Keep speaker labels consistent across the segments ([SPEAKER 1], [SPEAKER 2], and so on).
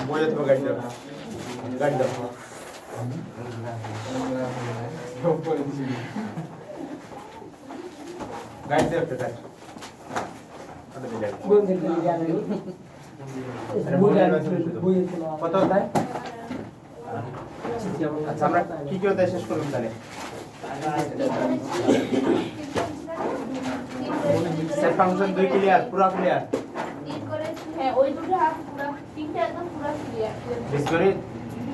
[SPEAKER 1] বইয়ে তো গাড়ি দাও গাড়ি দাও গাড়ি দাও একটা গাড়ি কত হয় আচ্ছা আমরা কি কি হতে শেষ করলাম তাহলে সেট ফাংশন 2 ক্লিয়ার পুরো ক্লিয়ার
[SPEAKER 2] তিন করে হ্যাঁ ওই দুটো হাফ পুরো তিনটা একদম পুরো ক্লিয়ার
[SPEAKER 1] 20 করে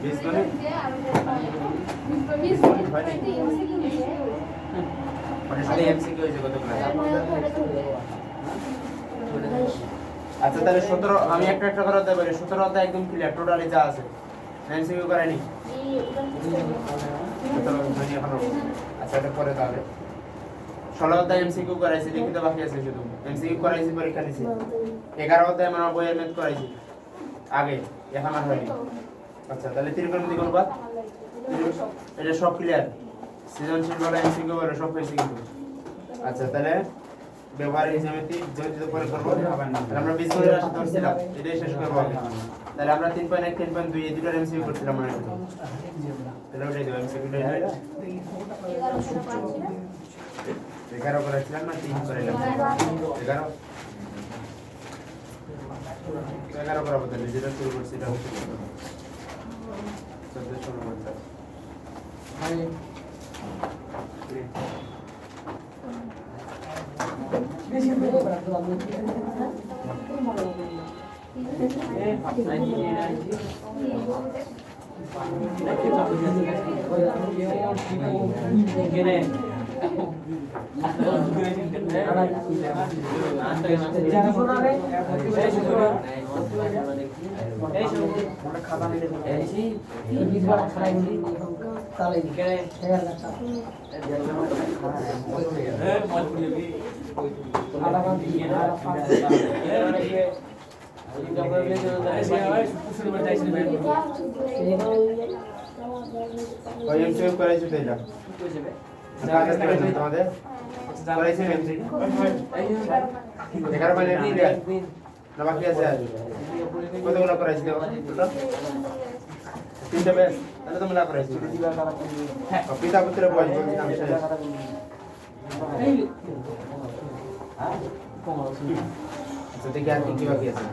[SPEAKER 1] 20 করে আরে এমসিকিউ হয়েছে কত ক্লাস আচ্ছা তাহলে 17 আমি একটা একটা করে দিতে পারি 17 অধ্যায় একদম ক্লিয়ার টোটালি যা আছে এমসিকিউ করাইনি আচ্ছা এটা পরে তাহলে 16 অধ্যায় এমসিকিউ করাইছি লিখিত বাকি আছে শুধু এমসিকিউ করাইছি পরীক্ষা দিছি 11 অধ্যায় আমরা বইয়ের ম্যাথ করাইছি আগে এখন আর হয়নি আচ্ছা তাহলে ত্রিকোণমিতি অনুপাত এটা সব ক্লিয়ার সৃজনশীল বলা এমসিকিউ বলা সব হয়েছে কিন্তু আচ্ছা তাহলে ব্যবহারিক জ্যামিতি যদি পরে করব তাহলে আমরা 20 করে রাশি ধরছিলাম এটাই শেষ করব আগে তাহলে আমরা 3.1 3.2 এই দুটো এমসিকিউ করছিলাম মনে আছে তাহলে ওটাই দেব এমসিকিউ টা হয় 11 করেছিলাম না 3 করেছিলাম 11 করাবো তাহলে যেটা শুরু করছি এটা হচ্ছে 14 নম্বর এমসিকিউ করাইছি তো এটা কাজ করেছি তোমাদের করাইছি এমসিকিউ 11 মানে ক্লিয়ার না বাকি আছে কতগুলো করাইছি টোটাল তিনটা বেশ তাহলে তোমরা করাইছি হ্যাঁ পিতা পুত্রের বয়স বলছিলাম শেষ আচ্ছা দেখি আর কি বাকি আছে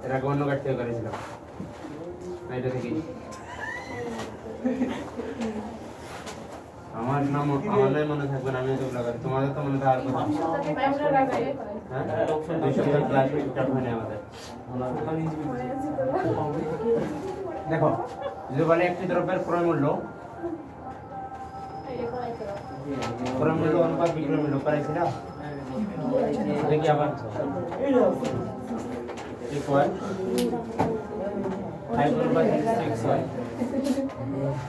[SPEAKER 1] এরা অন্য কাটতে করেছিলাম না এটা থেকে আমার নাম আমার নাই মনে থাকবে না আমি তো লাগাই তোমাদের তো মনে থাকার কথা হ্যাঁ 2 সপ্তাহ ক্লাস স্টার্ট হয়নি আমাদের দেখো যদি বলে একটি দ্রব্যের ক্রয় মূল্য অনুপাত বিক্রয় মূল্য করাইছি না দেখি আবার ইকুয়াল 5/6 হয়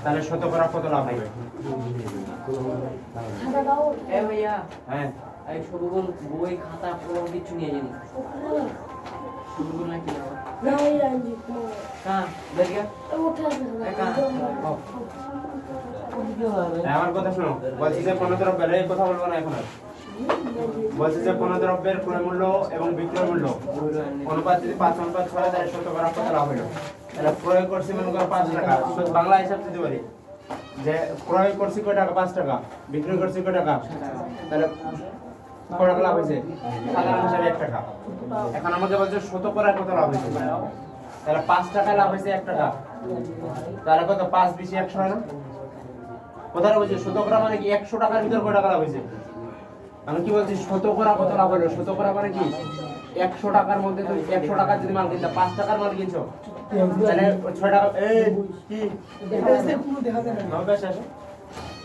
[SPEAKER 1] তাহলে শতকরা কত লাভ হবে
[SPEAKER 3] এ ভাইয়া
[SPEAKER 1] হ্যাঁ
[SPEAKER 3] এই সবগুলো বই খাতা কলম কিছু নিয়ে যানি সবগুলো নাকি
[SPEAKER 2] না এই রঞ্জিত
[SPEAKER 3] হ্যাঁ দেখে
[SPEAKER 2] ওঠা
[SPEAKER 1] আমার কথা শোনো বলছি যে পণ্য দ্রব্যের এই কথা বলবো না এখন আর বলছি যে পণ্য দ্রব্যের ক্রয় মূল্য এবং বিক্রয় মূল্য অনুপাত যদি 5:6 হয় তাহলে শতকরা কত লাভ হলো তাহলে ক্রয় করছি মনে করো 5 টাকা বাংলা হিসাব দিতে পারি যে ক্রয় করছি কত টাকা 5 টাকা বিক্রয় করছি কত টাকা তাহলে কত টাকা লাভ হয়েছে সাধারণ হিসাবে 1 টাকা এখন আমাকে বলছে শতকরা কত লাভ হয়েছে তাহলে 5 টাকা লাভ হয়েছে 1 টাকা তাহলে কত 5 20 100 হয় না কোথায় বলছে শতকরা মানে কি 100 টাকার ভিতর কত টাকা লাভ হয়েছে আমি কি বলছি শতকরা কত লাভ হলো শতকরা মানে কি 100 টাকার মধ্যে তুমি 100 টাকার যদি মাল কিনতে 5 টাকার মাল কিনছো তাহলে 6 টাকা এই কি এটা পুরো দেখা যায় না বেশ আসো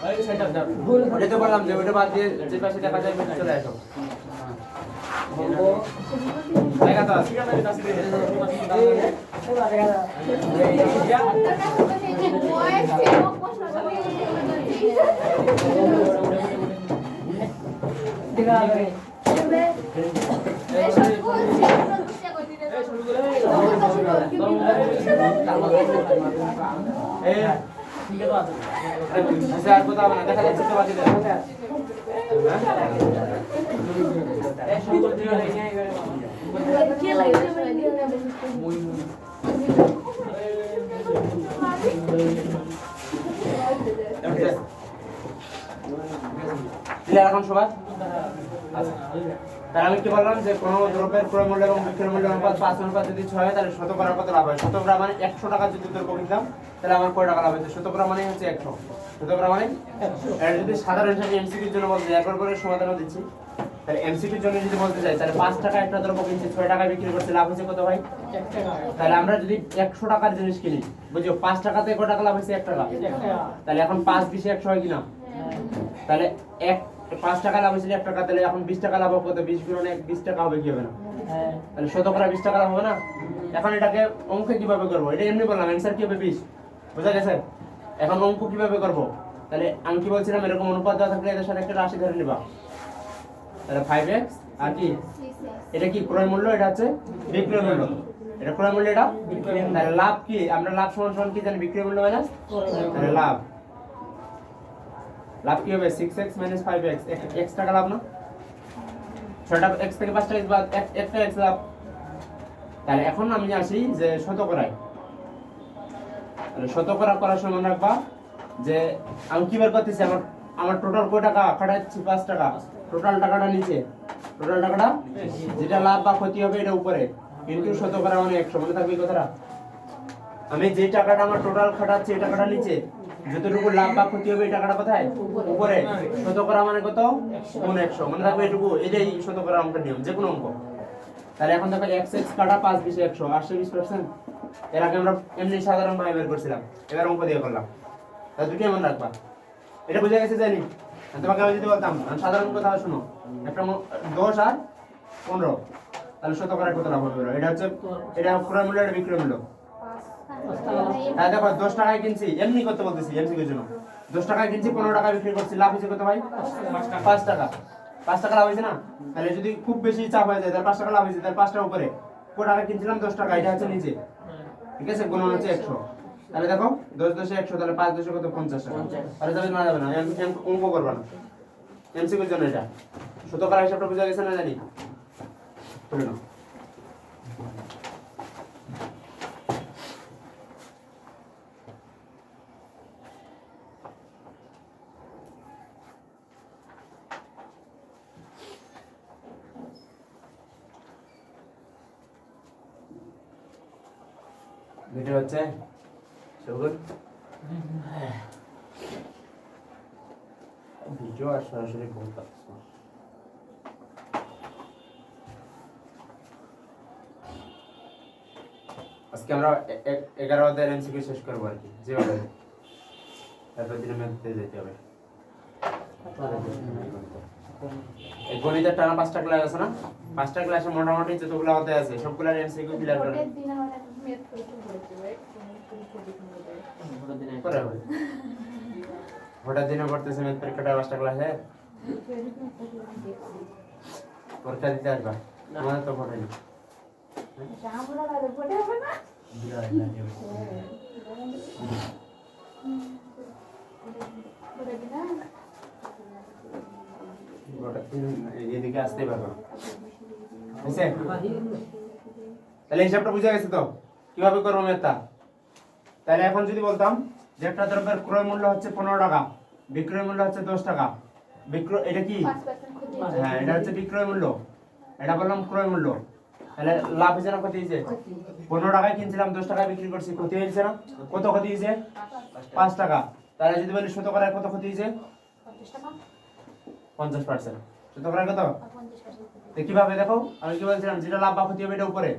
[SPEAKER 1] এই সেটা দাও ওটা তো বললাম যে ওটা বাদ দিয়ে যে পাশে দেখা যায় চলে আসো দেখা তো আছে
[SPEAKER 3] ঠিক আছে
[SPEAKER 1] আচ্ছা আর কোথাও হবে না, দেখা যাচ্ছে তো বাকি দেয়।
[SPEAKER 3] এই সকল দিয়ে নিয়ে গেলে
[SPEAKER 2] কে লাগে
[SPEAKER 3] মুই
[SPEAKER 1] ক্লিয়ার এখন সবাই? আচ্ছা। তাহলে আমি কি বললাম যে কোনো দ্রব্যের ক্রয় মূল্য এবং বিক্রয় মূল্য অনুপাত 5 অনুপাত যদি 6 হয় তাহলে শতকরা কত লাভ হয়? শতকরা মানে 100 টাকা যদি দ্রব্য কিনতাম তাহলে আমার কয় টাকা লাভ হতো? শতকরা মানে হচ্ছে 100। শতকরা মানে 100। আর যদি সাধারণ হিসাবে এমসিকিউর জন্য বলতে একবার করে সমাধান দিচ্ছি, তাহলে এমসিকিউর জন্য যদি বলতে চাই তাহলে 5 টাকা একটা দ্রব্য কিনছি, 6 টাকায় বিক্রি করতে লাভ হচ্ছে কত ভাই?
[SPEAKER 3] 1 টাকা।
[SPEAKER 1] তাহলে আমরা যদি 100 টাকার জিনিস কিনি, বুঝছো 5 টাকাতে কত টাকা লাভ হচ্ছে? 1 টাকা। তাহলে এখন 5 20 100 হয় কিনা? তাহলে 5 টাকা লাভ হয়েছিল 1 টাকা, তাহলে এখন 20 টাকা লাভ হবে কত? 20 গুণন 1 20 টাকা হবে কি হবে না?
[SPEAKER 3] হ্যাঁ
[SPEAKER 1] তাহলে শতকরা 20 টাকা লাভ হবে না? এখন এটাকে অঙ্কে কিভাবে করব? এটা এমনি বললাম অ্যানসার কি হবে? 20। বুঝা গেছে? এখন অঙ্ক কিভাবে করব? তাহলে আমি কি বলছিলাম এরকম অনুপাত দেওয়া থাকলে এদের সাথে একটা রাশি ধরে নিবা। তাহলে 5x আর কি এটা কি ক্রয় মূল্য, এটা হচ্ছে বিক্রয় মূল্য। এটা ক্রয় মূল্য, এটা বিক্রয় মূল্য। তাহলে লাভ কি? আমরা লাভ সমান সমান কি জানি? বিক্রয় মূল্য মাইনাস। তাহলে লাভ কি হবে? 6x - 5x। x টাকা লাভ না? 6টা x থেকে 5টা x বাদ 1টা x লাভ। তাহলে এখন আমি আসি যে শতকরায়। তাহলে শতকরা করার সময় রাখবা যে আমি কি বের করতেছি, আমার টোটাল কয় টাকা খাটাচ্ছি? 5 টাকা। টোটাল টাকাটা নিচে, টোটাল টাকাটা যেটা লাভ বা ক্ষতি হবে এটা উপরে, কিন্তু শতকরা মানে 100। মনে থাকবে এই কথাটা? আমি যে টাকাটা আমার টোটাল খাটাচ্ছি এই টাকাটা নিচে, যতটুকু লাভ বা ক্ষতি হবে এই টাকাটা কোথায়? উপরে। শতকরা মানে কত? গুণ 100। মনে থাকবে এটুকু, এটাই শতকরা অঙ্কের নিয়ম যে কোনো অঙ্ক। তাহলে এখন দেখো x x কাটা 5 20 100 আসছে 20%। এর আগে আমরা এমনি সাধারণ ভাবে বের করছিলাম, এবার অঙ্ক দিয়ে করলাম। তাহলে দুটোই মনে রাখবা। এটা বুঝে গেছে জানি? তোমাকে আমি যদি বলতাম সাধারণ কথা শুনো, একটা 10 আর 15, তাহলে শতকরা কত লাভ হবে? এটা হচ্ছে এটা ক্রয় মূল্য, এটা বিক্রয় মূল্য। হ্যাঁ দেখো 10 টাকায় কিনছি, এমনি করতে বলতেছি এমসিকিউর জন্য। 10 টাকায় কিনছি, 15 টাকায় বিক্রি করছি, লাভ হয়েছে কত ভাই? 5 টাকা। 5 টাকা লাভ হয়েছে না? তাহলে যদি খুব বেশি চাপ হয়ে যায় তাহলে 5 টাকা লাভ হয়েছে, তাহলে 5 টাকা উপরে। কত টাকা কিনছিলাম? 10 টাকা, এটা হচ্ছে নিচে। ঠিক আছে, গুণন হচ্ছে 100। তাহলে দেখো 10 10 100, তাহলে 5 10 কত? 50 টাকা। তাহলে যাবে না? যাবে না, অঙ্ক করবা না, এমসিকিউর জন্য এটা। শতকরা হিসাবটা বুঝা গেছে না জানি? বলে নাও। ভিডিও হচ্ছে সবুজ ভিডিও আর সরাসরি বহুত পাচ্ছি। আজকে আমরা 11 অধ্যায়ের এমসিকিউ শেষ করবো আর কি, যেভাবে তারপর দিনে ম্যাথে যেতে হবে। এই গণিতের টানা 5টা ক্লাস আছে না? 5টা ক্লাসে মোটামুটি যতগুলো অধ্যায় আছে সবগুলোর এমসিকিউ ক্লিয়ার করে পরে হবে। হঠাৎ দিনে পড়তেছে ম্যাথ পরীক্ষাটা 5টা ক্লাসে পরীক্ষা দিতে আসবা, আমাদের তো পড়ে না। এদিকে আসতেই পারবো না। তাহলে হিসাবটা বুঝে গেছে তো কিভাবে করবো ম্যাথটা? তাহলে এখন যদি বলতাম যে একটা দ্রব্যের ক্রয় মূল্য হচ্ছে 15 টাকা, বিক্রয় মূল্য হচ্ছে 10 টাকা। বিক্রয় এটা কি? হ্যাঁ, এটা হচ্ছে বিক্রয় মূল্য, এটা বললাম ক্রয় মূল্য। তাহলে লাভ হয়েছে না ক্ষতি হয়েছে? 15 টাকায় কিনছিলাম, 10 টাকায় বিক্রি করছি, ক্ষতি হয়েছে না? কত ক্ষতি হয়েছে? 5 টাকা। তাহলে যদি বলি শতকরায় কত ক্ষতি হয়েছে? 50%। শতকরায় কত? তো কিভাবে দেখো, আমি কি বলছিলাম যেটা লাভ বা ক্ষতি হবে এটা উপরে,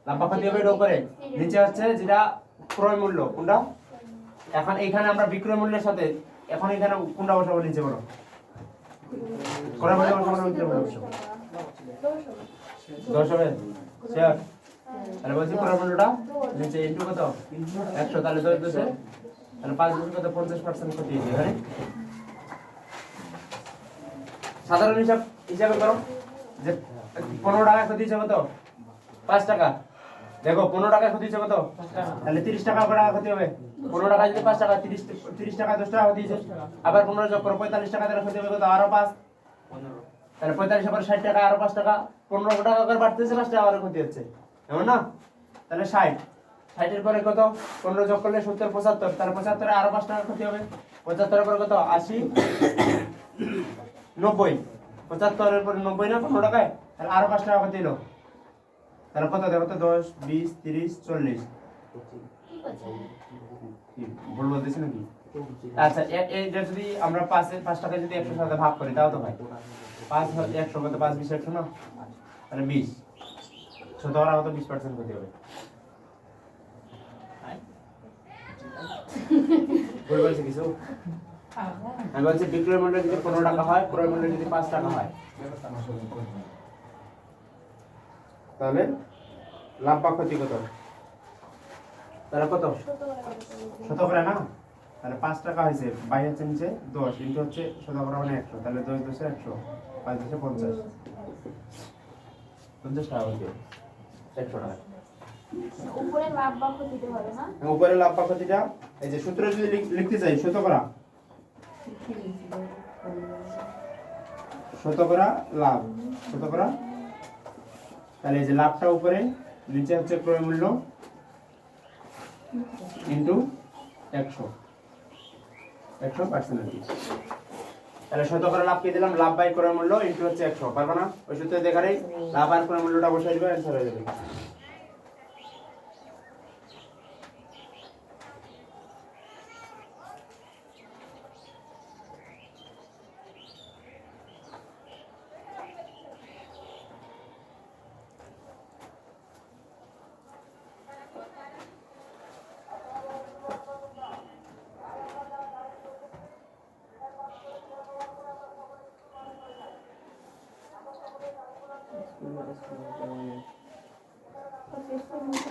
[SPEAKER 1] লাভ বা ক্ষতি হবে এটা উপরে, নিচে হচ্ছে যেটা ক্রয় মূল্য। কোনটা? এখন এইখানে আমরা বিক্রয় মূল্যের সাথে এখন এখানে কোনটা বসাবো? নিচে বলো, ক্রয় মূল্য বসাবো না বিক্রয় মূল্য বসাবো? 10 হবে স্যার। তাহলে বলছি ক্রয় মূল্যটা নিচে ইনটু কত? 100। তাহলে 10 10 তাহলে 5 10 কত? 50% ক্ষতি হয়েছে। এখানে সাধারণ হিসাবে করো যে 15 টাকা ক্ষতি হয়েছে কত? 5 টাকা। দেখো 15 টাকা ক্ষতি হচ্ছে কত? তাহলে 30 টাকা করে ক্ষতি হবে। 15 টাকা যদি 5 টাকা, 30 টাকা 10 টাকা ক্ষতি হচ্ছে। আবার 15 যোগ করো 45 টাকা তাহলে ক্ষতি হবে কত? আরো 5। তাহলে 45 করে 60 টাকা, আরো 5 টাকা, 15 টাকা করে বাড়তেছে, 5 টাকা আরো ক্ষতি হচ্ছে, এমন না? তাহলে 60, 60 এর পরে কত? 15 যোগ করলে 70, 75, তাহলে 75 এ আরো 5 টাকা ক্ষতি হবে। 75 এর পরে কত? 80, 90, 75 এর পরে 90 না 15 টাকায়, তাহলে আরো 5 টাকা ক্ষতি হলো। তাহলে কত দেখো তো? 10, 20, 30, 40।
[SPEAKER 2] ঠিক আছে
[SPEAKER 1] কি ভুল বলতেছি নাকি? আচ্ছা, এইটা যদি আমরা 5 টাকা যদি 100 সাথে ভাগ করি তাও তো হয়। 5 100 কত? 5 20 100 না? তাহলে 20, শতকরা কত? 20% ক্ষতি হবে। ভুল বলছি কিছু? আমি বলছি বিক্রয় মূল্য যদি 15 টাকা হয়, ক্রয় মূল্য যদি 5 টাকা হয়, তাহলে লাভ বা ক্ষতি কত? তাহলে কত? শতকরা না? তাহলে 5 টাকা হয়েছে, 22 হচ্ছে নিচে 10 ইনটু হচ্ছে শতকরা মানে 100, তাহলে 10 10 100, 5 10 50, 50 টাকা হচ্ছে 100 টাকা।
[SPEAKER 2] উপরে লাভ বা ক্ষতিতে হবে না?
[SPEAKER 1] উপরে লাভ বা ক্ষতিটা এই যে সূত্র যদি লিখতে চাই, শতকরা লাভ, শতকরা, তাহলে এই যে লাভটা উপরে, নিচে হচ্ছে ক্রয় মূল্য ইনটু 100% তাহলে শতকরা লাভ কে দিলাম? লাভ বাই ক্রয় মূল্য ইনটু হচ্ছে 100, পারবা না? ওই সূত্রে দেখারেই লাভ আর ক্রয় মূল্যটা বসাই দিবা, অ্যানসার হয়ে যাবে।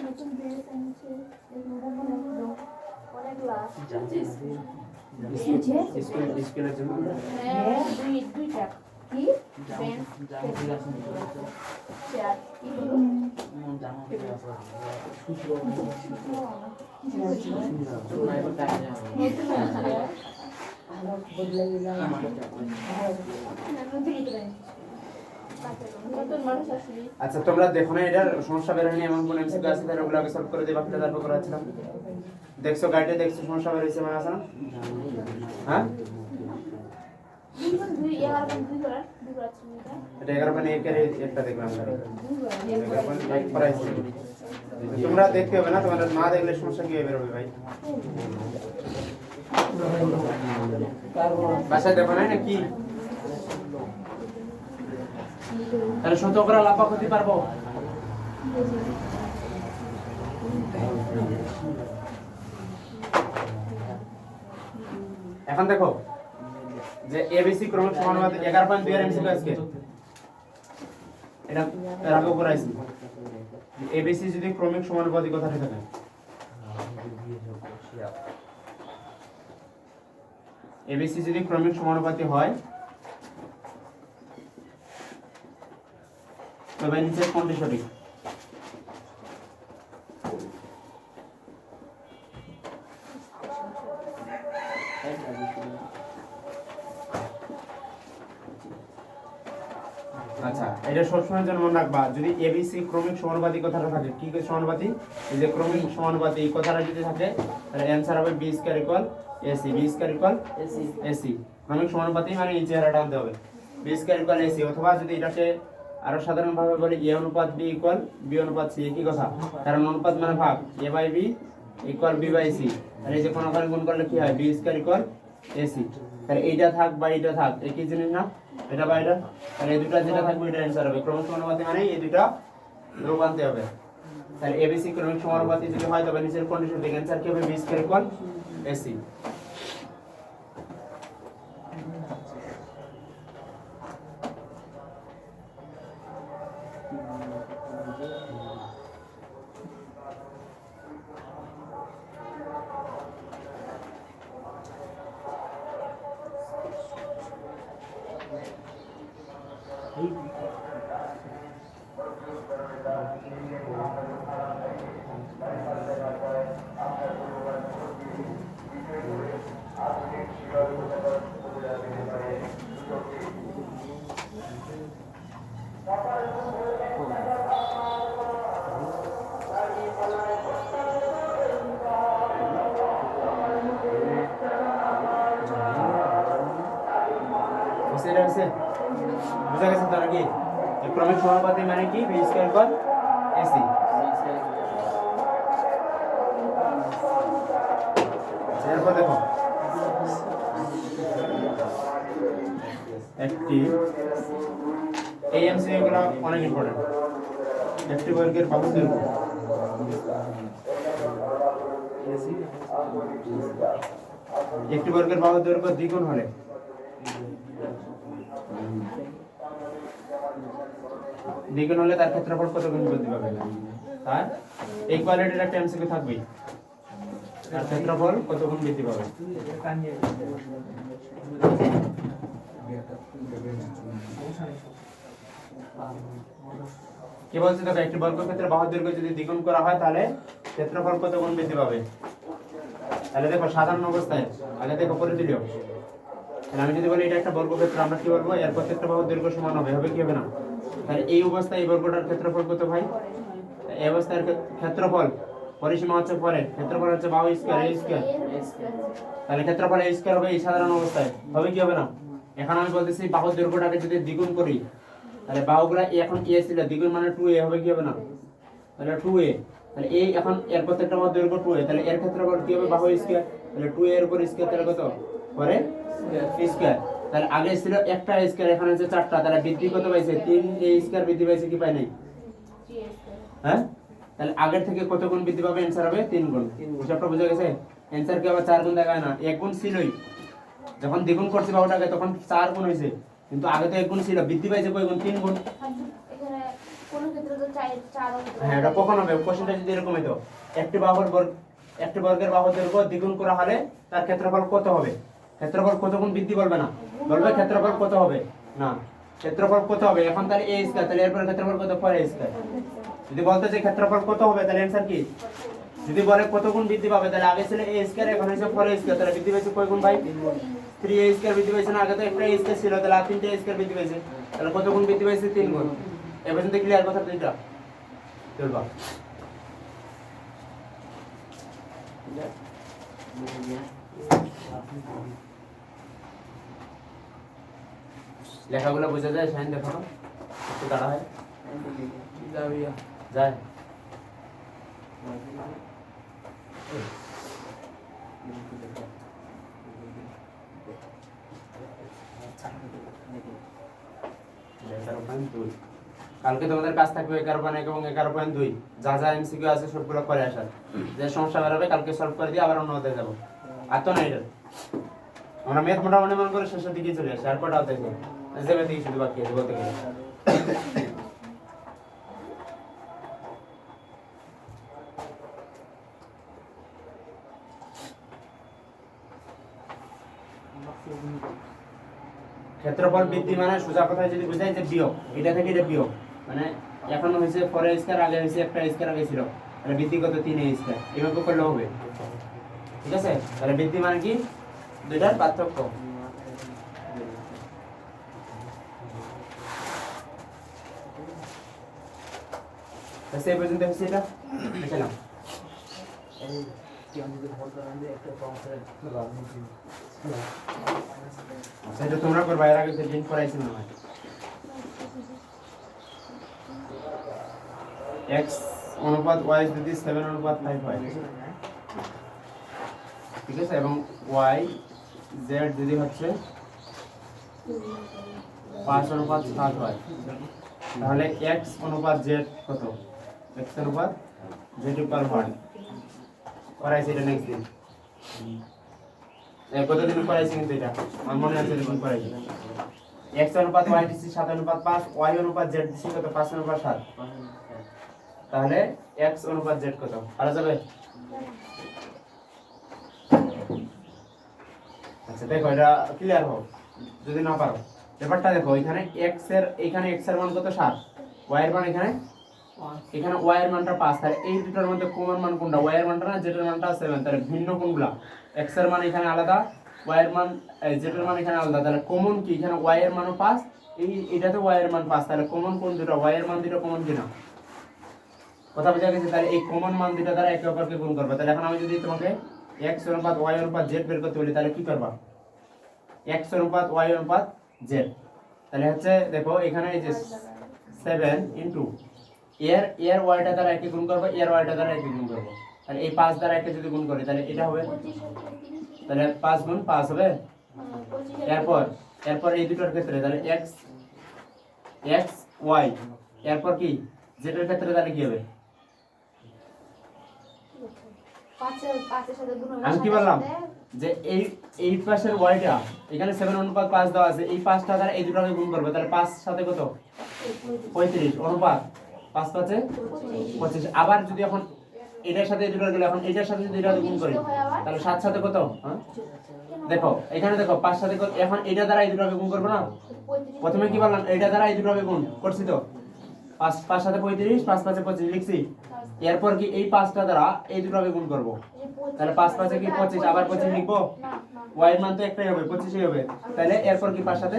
[SPEAKER 2] নতুন ড্রেস এনেছে, অনেক লাভ।
[SPEAKER 1] স্কুলের জন্য
[SPEAKER 2] হ্যাঁ, দুইটা কি বেঞ্চ চেয়ার কি হলো? নতুন মানুষ আসলে
[SPEAKER 1] আচ্ছা, তোমরা দেখো না এটার সমস্যা বের হয়নি, এমন কোন এমসিকিউ আছে তাহলে ওগুলো আগে সলভ করে দিই, বাকিটা তারপর করাচ্ছিলাম। দেখছো গাইডে, দেখছো সমস্যা বের হয়েছে মানে আছে না? হ্যাঁ,
[SPEAKER 2] দুই 11.2
[SPEAKER 1] এটা 11.1 এর একটা দেখলাম, 11.1 করাইছি। তোমরা দেখতে হবে না, তোমরা না দেখলে সমস্যা কি বের হবে ভাই? বাসায় দেখো না কি? তাহলে শতকরা লাভ বা ক্ষতি পারবো? এখন দেখো যে এবিসি ক্রমিক সমানুপাতিক 11.2 এর এমসিকিউ আজকে এটা এর আগে করাইছি। এবিসি যদি ক্রমিক সমানুপাতিক কথাটা থাকে, এবিসি যদি ক্রমিক সমানুপাতি হয় তবে নিচের কোনটি সঠিক? আচ্ছা, এটা সবসময় জন্য মনে রাখবা, যদি এবিসি ক্রমিক সমানুপাতিক কথাটা থাকে, কি সমানুপাতি? এই যে ক্রমিক সমানুপাতি এই কথাটা যদি থাকে তাহলে অ্যানসার হবে B square equal AC, B square equal AC. ক্রমিক সমানুপাতি মানে এই চেহারাটা আনতে হবে, বি স্কয়ার ইকুয়াল এসি। অথবা যদি এটাকে আরো সাধারণভাবে বলি এ অনুপাত বি ইকুয়াল বি অনুপাত সি, একই কথা, কারণ অনুপাত মানে ভাগ, A by B equal B by C. আর এই যে কোন কারণে গুণ করলে কি হয়? B square equal AC. তাহলে এইটা থাক বা এইটা থাক, একই জিনিস না? এটা বা এটা, তাহলে এই দুটো যেটা থাকবে এটা অ্যানসার হবে। ক্রমিক সমানুপাতি মানে এই দুটো রূপ আনতে হবে। তাহলে এবিসি ক্রমিক সমানুপাতি যদি হয় তবে নিচের কন্ডিশন থেকে অ্যানসার কি হবে? B square equal AC. বুঝা গেছে তো নাকি? ক্রমিক সমানুপাতি মানে কি? বি স্কয়ার পর এসি। এরপর দেখো একটি এই এমসিকিউ গুলো অনেক ইম্পর্টেন্ট। একটি বর্গের বাহু দৈর্ঘ্য একটি বর্গের বাহু দৈর্ঘ্য দ্বিগুণ হলে তার ক্ষেত্রফল কত গুণ বৃদ্ধি পাবে? তার এই কোয়ালিটির একটা এমসিকিউ থাকবেই। তার ক্ষেত্রফল কত গুণ বৃদ্ধি পাবে? কি বলছে দেখো, একটি বর্গক্ষেত্রের বাহুর দৈর্ঘ্য যদি দ্বিগুণ করা হয় তাহলে ক্ষেত্রফল কত গুণ বৃদ্ধি পাবে? তাহলে দেখো সাধারণ অবস্থায় আগে দেখো পরিতুল্য। তাহলে আমি যদি বলি এটা একটা বর্গক্ষেত্র, আমরা কি বলবো? এর প্রত্যেকটা বাহুর দৈর্ঘ্য সমান হবে, হবে কি হবে না? তাহলে এই অবস্থায় এই বর্গটার ক্ষেত্রফল কত ভাই? এই অবস্থার ক্ষেত্রফল পরিসীমা হচ্ছে পরে, ক্ষেত্রফল হচ্ছে বাহু স্কয়ার এ স্কয়ার। তাহলে ক্ষেত্রফল এ স্কয়ার হবে এই সাধারণ অবস্থায়, হবে কি হবে না? এখন আমি বলতেছি বাহুর দৈর্ঘ্যটাকে যদি দ্বিগুণ করি তাহলে বাহুগুলা এখন এ ছিল, দ্বিগুণ মানে 2a, হবে কি হবে না? তাহলে 2a, তাহলে এই এখন এর প্রত্যেকটা বাহুর দৈর্ঘ্য 2a, তাহলে এর ক্ষেত্রফল কি হবে? বাহু স্কয়ার। তাহলে 2a এর উপর স্কয়ার, তাহলে কত পরে স্কয়ার। তাহলে আগে ছিল একটা স্কয়ার, এখন আছে চারটা, তাহলে বৃদ্ধি কত পাইছে? 3a স্কয়ার বৃদ্ধি পাইছে, কি পাই নাই? হ্যাঁ, তাহলে আগের থেকে কত গুণ বৃদ্ধি পাবে? অ্যানসার হবে 3 গুণ। হিসাবটা বুঝা গেছে? অ্যানসার কি আবার 4 গুণ দেখায় না, 1 গুণ ছিলই। যখন দ্বিগুণ করছি বাহুটাকে তখন 4 গুণ হইছে, কিন্তু আগে তো 1 গুণ ছিল, বৃদ্ধি পাইছে কয় গুণ? 3 গুণ।
[SPEAKER 2] এখানে কোন ক্ষেত্রে তো 4
[SPEAKER 1] হ্যাঁ, এটা কখন হবে? কোশ্চেনটা যদি এরকম হইতো, একটি বর্গের বাহুর দৈর্ঘ্য দ্বিগুণ করা হলে তার ক্ষেত্রফল কত হবে? ক্ষেত্রফল কত গুণ বৃদ্ধি বলবে না, বলবে ক্ষেত্রফল কত হবে না, ক্ষেত্রফল কত হবে? এখন তাহলে a স্কয়ার, তাহলে এরপর ক্ষেত্রফল কত? 4a square. যদি বলতে যে ক্ষেত্রফল কত হবে তাহলে অ্যানসার কি? যদি বলে কত গুণ বৃদ্ধি পাবে, তাহলে আগে ছিল a স্কয়ার, এখন হইছে 4a স্কয়ার, তাহলে বৃদ্ধি পাইছে কয় গুণ ভাই? 3a স্কয়ার বৃদ্ধি পাইছে না? আগে তো একটা a স্কয়ার ছিল, তাহলে আর 3টা a স্কয়ার বৃদ্ধি পাইছে, তাহলে কত গুণ বৃদ্ধি পাইছে? 3 গুণ। এই পর্যন্ত ক্লিয়ার কথা দুইটা? চলবা লেখাগুলো বোঝা যায়? সাইন দেখো তো একটু তাড়া হয় যায়। কালকে তোমাদের কাজ থাকবে 11.1 এবং 11.2, যা যা এমসিকিউ আছে সবগুলো করে আসার। যে সমস্যা বেরোবে কালকে সলভ করে দিয়ে আবার অন্য অধ্যায়ে যাবো। আর তো না এটা আমরা ম্যাথ মোটামুটি মনে করে শেষের দিকে চলে আসে, আর কটা অধ্যায় দেখবো, যাবে দিকে শুধু বাকি আছে বলতে গেলে। ক্ষেত্রফল বৃদ্ধি মানে সোজা কথায় যদি বুঝাই যে বিয়োগ, এটা থেকে এটা বিয়োগ, মানে এখন হয়েছে 4a স্কয়ার, আগে হয়েছে একটা স্কয়ার আগে ছিল, তাহলে বৃদ্ধি কত? 3a square. এভাবে করলে হবে, ঠিক আছে? তাহলে বৃদ্ধি মানে কি? দুইটার পার্থক্য। সেই পর্যন্ত হচ্ছে এটা দেখালাম। সেটা তোমরা করবা, এর আগে দিন পড়াইছি না হয়। x অনুপাত y যদি 7:5 হয়, ঠিক আছে, এবং y z যদি হচ্ছে 5:7 হয়, তাহলে x অনুপাত z কত? x অনুপাত z ইকুয়াল 1 করাইছি এটা নেক্সট দিন। কতদিন করাইছি কিন্তু এটা আমার মনে আছে, এরকম করাইছি। x অনুপাত y দিছি 7:5, y অনুপাত z দিছি কত? 5:7। তাহলে x অনুপাত z কত পারা যাবে? আচ্ছা দেখো এটা ক্লিয়ার হোক, যদি না পারো ব্যাপারটা দেখো, এখানে x এর মান কত? 7, y এর মান এখানে এখানে y এর মানটা 5, তাহলে এই দুটোর মধ্যে কমন মান কোনটা? y এর মানটা না z এর মানটা 7, তাহলে ভিন্ন কোনগুলা? x এর মান এখানে আলাদা, y এর মান z এর মান এখানে আলাদা, তাহলে কমন কি? এখানে y এর মানও 5, এটাতে y এর মান 5, তাহলে কমন কোন দুটো? y এর মান দুটো কমন কিনা? কথা বোঝা গেছে? তাহলে এই কমন মান দুটো দ্বারা একে অপরকে গুণ করবে। তাহলে এখন আমি যদি তোমাকে x অনুপাত y অনুপাত z বের করতে বলি তাহলে কি করবা? x অনুপাত y অনুপাত z, তাহলে হচ্ছে দেখো এখানে এই যে 7 ইনটু এর ওয়াইটা দ্বারা একে গুণ করব, এর ওয়াইটা দ্বারা একে গুণ করব, তাহলে এই 5 দ্বারা একে যদি গুণ করি তাহলে এটা হবে, তাহলে 5 গুণ 5 হবে। এরপর এই দুটোর ক্ষেত্রে তাহলে x y, এরপর কি z এর ক্ষেত্রে তাহলে কি হবে? আমি কি বললাম যে এই পাশের ওয়াইটা এখানে 7 অনুপাত 5 দেওয়া আছে, এই 5টা দ্বারা এই দুটোকে গুণ করবে, তাহলে 5 সাথে কত? 35 অনুপাত 5 5 25। আবার যদি এখন এটার সাথে এই দুটো গেলে এখন এটার সাথে যদি এটা গুণ করি তাহলে 7 সাথে কত? হ্যাঁ দেখো এখানে দেখো 5 সাথে কত, এখন এটা দ্বারা এই দুটোকে গুণ করব না? প্রথমে কি বললাম? এটা দ্বারা এই দুটোকে গুণ করছি তো, 5 সাথে 35, 5 5 25 লিখছি। এরপর কি এই 5টা দ্বারা এই দুটোকে গুণ করব, তাহলে 5 5 কি 25, আবার 25 লিখবো, y এর মান তো একটাই হবে, 25ই হবে। তাহলে এরপর কি 5 সাথে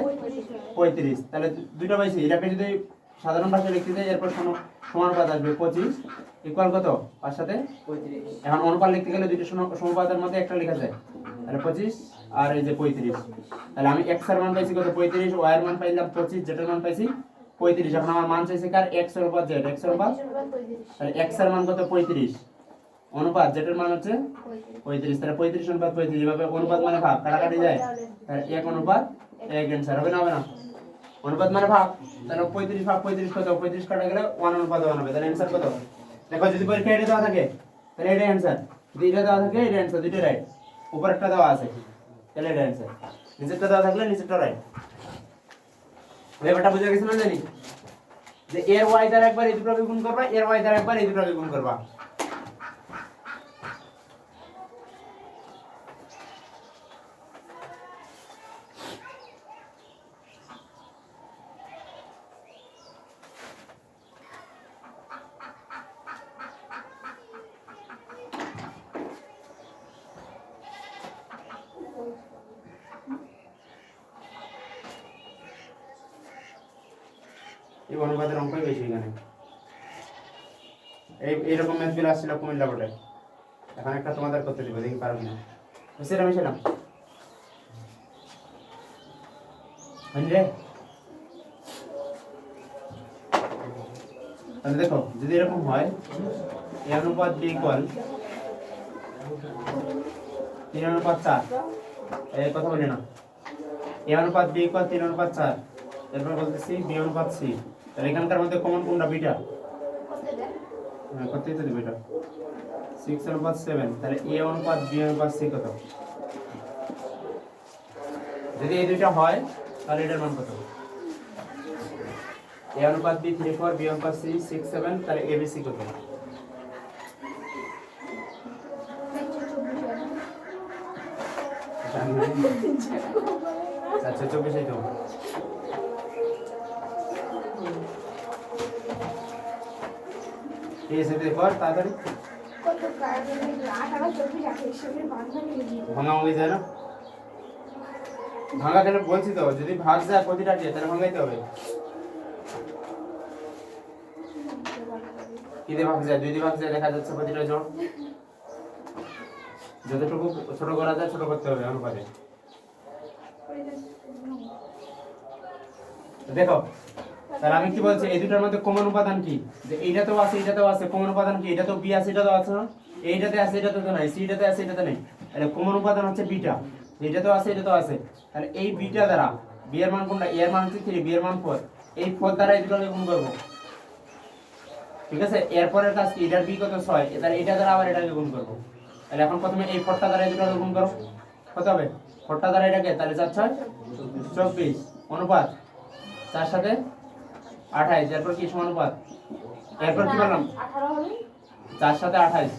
[SPEAKER 1] 35, তাহলে দুটো পাইছি। এটাকে যদি সাধারণ ভাষায় লিখতে যাই এরপর সমানুপাত আসবে 25 ইকুয়াল কত? 5 সাথে
[SPEAKER 3] 35।
[SPEAKER 1] এখন অনুপাত লিখতে গেলে দুটো সমানুপাতের মধ্যে একটা লেখা যায়, তাহলে 25 আর এই যে 35, তাহলে আমি x এর মান পাইছি কত? 35, y এর মান পাইলাম 25, z এর মান পাইছি 35। এখন আমার মান চাইছে কার? x এর উপর z, x এর উপর, তাহলে x এর মান কত? 35 অনুপাত z এর মান হচ্ছে 35, তাহলে 35 অনুপাত 35, এভাবে অনুপাত মানে ভাগ কাটাকাটি যায়, তাহলে 1 অনুপাত 1 অ্যানসার হবে না? হবে না? অনুপাত মানে ভাগ, তাহলে 35 ভাগ 35 কত? 35 কাটা গেলে 1 অনুপাত 1 হবে, তাহলে অ্যানসার কত? দেখো যদি পরীক্ষা এটা দেওয়া থাকে তাহলে এটা অ্যানসার, যদি এটা দেওয়া থাকে এটা অ্যানসার, দুটো রাইট। উপরেরটা দেওয়া আছে তাহলে এটা অ্যানসার, নিচেরটা দেওয়া থাকলে নিচেরটা রাইট। ব্যাপারটা বুঝে গেছে না জানি? যে এর y দ্বারা একবার এই দুটোকে গুণ করবা, এর y দ্বারা একবার এই দুটোকে গুণ করবা। এই অনুপাতের অঙ্কই বেশি এখানে। এইরকম ম্যাথগুলো আসছিল কুমিল্লা বোর্ডে, এখন একটা তোমাদের করতে দিব, দেখি পারো কিনা। বুঝতে মিশলাম রে। তাহলে দেখো যদি এরকম হয় a অনুপাত b ইকুয়াল 3 অনুপাত 4, এই কথা বলি না, a অনুপাত b ইকুয়াল 3 অনুপাত 4, এরপর বলতেছি b অনুপাত c, তাহলে এখানকার মধ্যে কমন কোনটা? বিটা। হ্যাঁ কতই তো দিব এটা 6 অনুপাত 7, তাহলে a অনুপাত b অনুপাত c কত? যদি এই দুইটা হয় তাহলে এটার মান কত? a অনুপাত b 3 4, b অনুপাত c 6 7, তাহলে a b c কত? আচ্ছা 24 এই তো। এই এসে দেখো তাড়াতাড়ি ভাঙা হয়ে যায় না? ভাঙা কেন বলছি তো, যদি ভাগ যায় প্রতিটাকে তাহলে ভাঙাইতে হবে। কি দিয়ে ভাগ যায়? 2 দিয়ে ভাগ যায়, দেখা যাচ্ছে প্রতিটা জোড়। যতটুকু ছোট করা যায় ছোট করতে হবে অনুপাতে। দেখো তাহলে আমি কি বলছি, এই দুটোর মধ্যে কমন উপাদান কি? যে এইটাতেও আছে এটাতেও আছে, কমন উপাদান কি? এটা তো বি আছে এটাতেও আছে না, এইটাতে আছে এটাতে তো নাই, সিটাতে আছে এটাতে নেই, তাহলে কমন উপাদান হচ্ছে বিটা। এটাতেও আছে এটাতেও আছে, তাহলে এই বিটা দ্বারা বি এর মান কোনটা? এর মান হচ্ছে 3, বি এর মান 4, এই 4 দ্বারা এই দুটোকে গুণ করব, ঠিক আছে? এরপরের কাজ কি? এটার বি কত? 6, তাহলে এটা দ্বারা আবার এটাকে গুণ করব। তাহলে এখন প্রথমে এই 4টা দ্বারা এই দুটোকে গুণ করো, কত হবে? 4টা দ্বারা এটাকে, তাহলে 4 6 24 অনুপাত 4 সাথে 28, এরপর কি সমানুপাত, এরপর কি বললাম? 4 সাথে 28,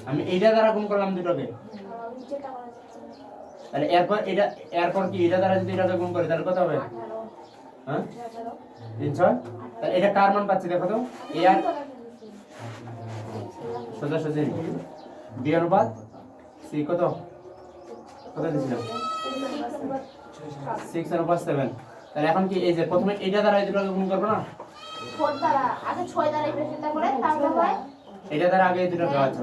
[SPEAKER 1] আমি এইটা দ্বারা গুণ করলাম দুটোকে, তাহলে এরপর এটা, এরপর কি এটা দ্বারা যদি এটাকে গুণ করি তাহলে কত হবে? হ্যাঁ 3 6 তাহলে এটা কার মান পাচ্ছি দেখো তো এ আর সোজা সোজা বি অনুপাত সি কত কত দিছিলাম 6 অনুপাত 7 তাহলে এখন কি এই যে প্রথমে এটা দ্বারা এই দুটোকে গুণ করব না
[SPEAKER 2] 4 দ্বারা আগে 6 দ্বারা এই পেশাটা করে তারপর হয়
[SPEAKER 1] এটা দ্বারা আগে এই দুটোকে আচ্ছা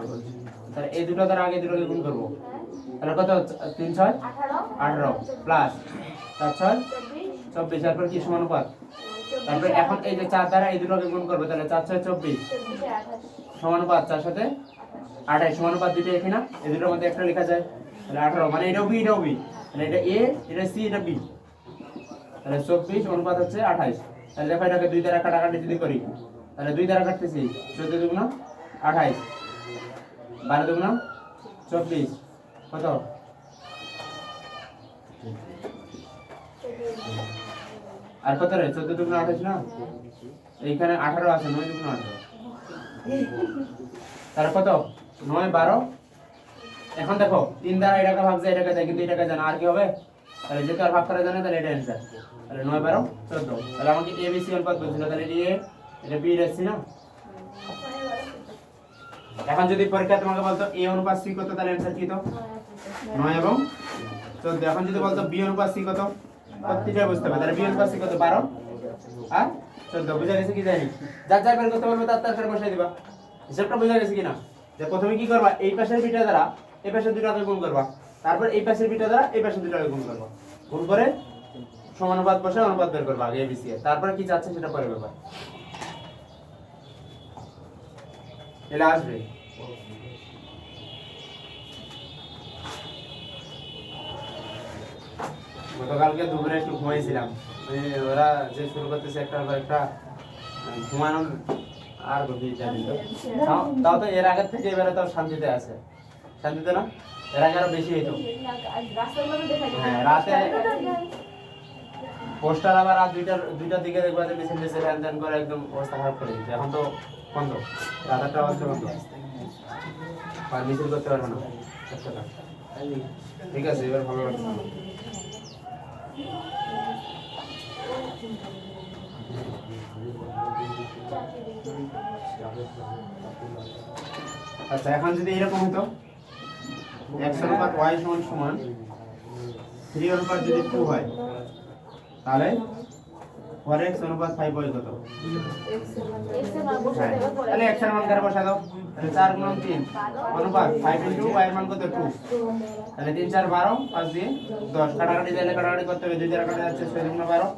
[SPEAKER 1] তাহলে এই দুটো দ্বারা আগে দুটোকে গুণ করব তাহলে কত 3 6 18 প্লাস 4 6 24 তারপর কি সমানুপাত তারপর এখন এই যে 4 দ্বারা এই দুটোকে গুণ করব তাহলে 4 6 24 সমানুপাত 4 সাথে 28 সমানুপাত দুটো এখানে এই দুটোর মধ্যে একটা লেখা যায় তাহলে 18 মানে এটাও বি তাহলে এটা এ এটা সি এটা বি তাহলে 24 অনুপাত হচ্ছে 28 তাহলে দেখো এটাকে 2 দ্বারা কাটাকাটি যদি করি তাহলে 2 দ্বারা কাটতেছি 14 দুগুণ 28 12 দুগুণ 24 কত আর কত রে 14 দুগুণ 28 না এইখানে 18 আছে 9 দুগুণ 18 তাহলে কত 9 12 এখন দেখো 3 দ্বারা এটাকে ভাগ যায় এটাকে যায় কিন্তু এটাকে জানা আর কি হবে তাহলে যেটা আর ভাগ করা জানে তাহলে এটা অ্যানসার তাহলে 9 12 14 তাহলে আমাকে এ বি সি অনুপাত বলছিল তাহলে এটা বি এর সি না এখন যদি পরীক্ষা তোমাকে বলতো এ অনুপাত সি কত তাহলে অ্যানসার কি তো 9 এবং 14 এখন যদি বলতো বি অনুপাত সি কত প্রত্যেকটা বুঝতে হবে তাহলে বি অনুপাত সি কত 12 আর 14 বুঝা গেছে কি জানি যা যা বের করতে বলবে তার করে বসাই দিবা হিসাবটা বুঝা গেছে কিনা যে প্রথমে কি করবা এই পাশের বিটা দ্বারা এই পাশের দুটোকে গুণ করবা তারপর এই পাশের বিটা দ্বারা এই পাশের দুটোকে গুণ করবা গুণ করে সমানুপাত বসে অনুপাত বের করবা আগে এবিসি এর তারপর কি যাচ্ছে সেটা পরে ব্যাপার এলা আসবে গতকালকে দুপুরে একটু ঘুমাইছিলাম ওরা যে শুরু করতেছে একটা ঘুমানো আর বুঝি জানি তাও তো এর আগে থেকে এবারে তো শান্তিতে আছে শান্তিতে না এর আগে আরো বেশি হইতো হ্যাঁ রাতে পোস্টার আবার রাত দুইটার দিকে দেখবা যে মিছিল মিছিল হ্যান করে একদম অবস্থা খারাপ করে দিচ্ছে এখন তো বন্ধ রাত 8টা বাজতে বন্ধ আর মিছিল করতে পারবে না ঠিক আছে এবার ভালো লাগছে আচ্ছা এখন যদি এরকম হতো x অনুপাত y সমান 3 অনুপাত যদি 2 হয় তাহলে 4x অনুপাত 5y কত তাহলে x এর মান কার বসা দাও তাহলে 4 গুণ 3 অনুপাত 5 ইনটু y এর মান কত 2 তাহলে 3 4 12 5 দিয়ে 10 কাটাকাটি দিলে কাটাকাটি করতে হবে 2 দ্বারা কাটা যাচ্ছে 6 গুণ 12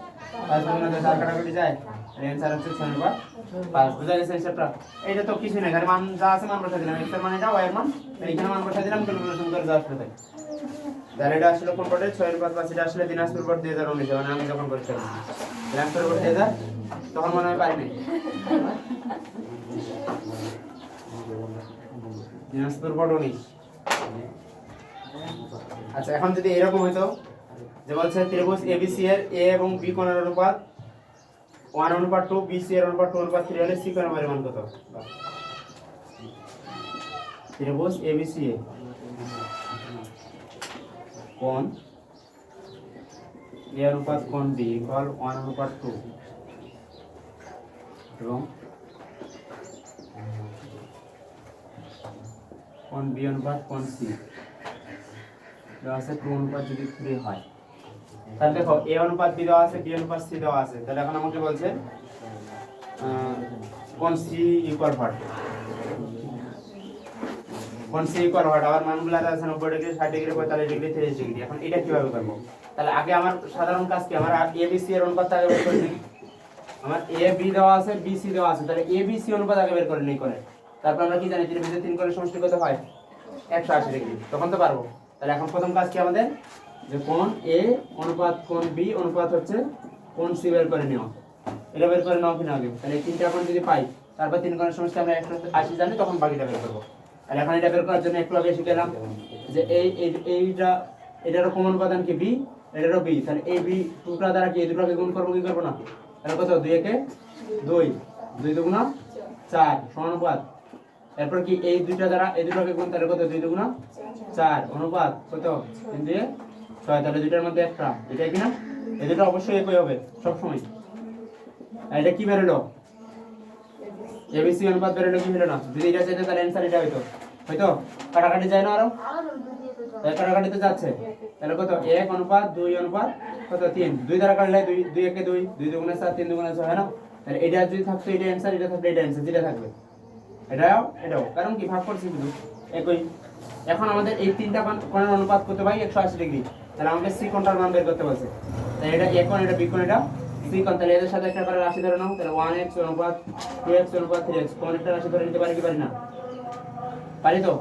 [SPEAKER 1] 5 গুণ 10 কাটাকাটি যায় অ্যানসার হচ্ছে 6 অনুপাত 5 বুঝা গেছে হিসাবটা এটা তো কিছু না এখানে মান যা আছে মান বসা দিলাম x এর মান এটা y এর মান এইখানে মান বসা দিলাম ক্যালকুলেশন করে যা আসলে তাই তাহলে এটা আসলে কোন পড়ে 6 অনুপাত 5 এটা আসলে দিনাজপুর বোর্ড 2019 মানে আমি যখন পরীক্ষা দিয়েছি দিনাজপুর বোর্ড 2000 তখন মনে হয় পারিনি দিনাজপুর বোর্ড 19 আচ্ছা এখন যদি এরকম হইতো যে বলছে ত্রিভুজ ABC এর A এবং B কোণের অনুপাত 1:2 BC এর অনুপাত 2:3 হলে C কোণের মান কত ত্রিভুজ ABC এ কোণ A অনুপাত কোণ B ইকুয়াল 1:2 এবং কোণ B অনুপাত কোণ C দেওয়া আছে 2 অনুপাত যদি 3 হয় তাহলে দেখো A অনুপাত B দেওয়া আছে B অনুপাত C দেওয়া আছে তাহলে এখন আমাকে বলছে কোণ C ইকুয়াল হোয়াট কোণ C ইকুয়াল হোয়াট আর মানগুলো আছে 90 ডিগ্রি 60 ডিগ্রি 45 ডিগ্রি 30 ডিগ্রি এখন এটা কিভাবে করব তাহলে আগে আমার সাধারণ কাজ কি আমার ABC এর অনুপাত আগে বের করে নিই আমার AB দেওয়া আছে BC দেওয়া আছে তাহলে ABC অনুপাত আগে বের করে নিই করে তারপর আমরা কি জানি ত্রিভুজের 3 কোণের সমষ্টি কত হয় 180 ডিগ্রি তখন তো পারবো তাহলে এখন প্রথম কাজ কি আমাদের যে কোণ A অনুপাত কোণ B অনুপাত হচ্ছে কোণ C বের করে নেওয়া এটা বের করে নাও কিনা আগে তাহলে এই তিনটা কোণ যদি পাই তারপর 3 কোণের সমষ্টি আমরা 180 জানি তখন বাকিটা বের করব তাহলে এখন এটা বের করার জন্য একটু আগে শিখলাম যে এটারও কোণ উপাদান কি B এটারও B তাহলে এই B দুটো দ্বারা কি এই দুটোকে গুণ করব কি করব না তাহলে কত 2 একে 2 2 দুগুণ 4 সমানুপাত এরপর কি এই দুইটা দ্বারা এই দুটোকে গুণ তাহলে কত 2 দুগুণ 4 অনুপাত কত 3 দিয়ে 6 তাহলে দুইটার মধ্যে একটা এটাই কি না এই দুটো অবশ্যই একই হবে সবসময়। আর এটা কি বেরোলো? এবিসি অনুপাত বেরোলো, কি হলো না? যদি এটা চাইতে তাহলে অ্যান্সার এটা হইতো, হয়তো কাটাকাটি যায় না আরো? কাটাকাটি তো যাচ্ছে, তাহলে কত? 1 অনুপাত 2 অনুপাত কত? 3। 2 দ্বারা কাটলে 2, 2 একে 2, 2 দুগুণে 4, 3 দুগুণে 6 হয় না? তাহলে এটা যদি থাকতো এটা অ্যান্সার, এটা থাকলে এটা অ্যান্সার, যেটা থাকবে এটাও এটাও, কারণ কি ভাগ করছি শুধু একই। এখন আমাদের এই তিনটা কোণের অনুপাত কত ভাই? 180 ডিগ্রি। তাহলে আমাকে সি কোণটার মান বের করতে বলছে। তাহলে এটা এ কোণ, এটা বি কোণ, এটা সি কোণ। তাহলে এদের সাথে একটা করে রাশি ধরে নাও। তাহলে 1x অনুপাত 2x অনুপাত 3x কোণ একটা রাশি ধরে নিতে পারি কি পারি না? পারি তো?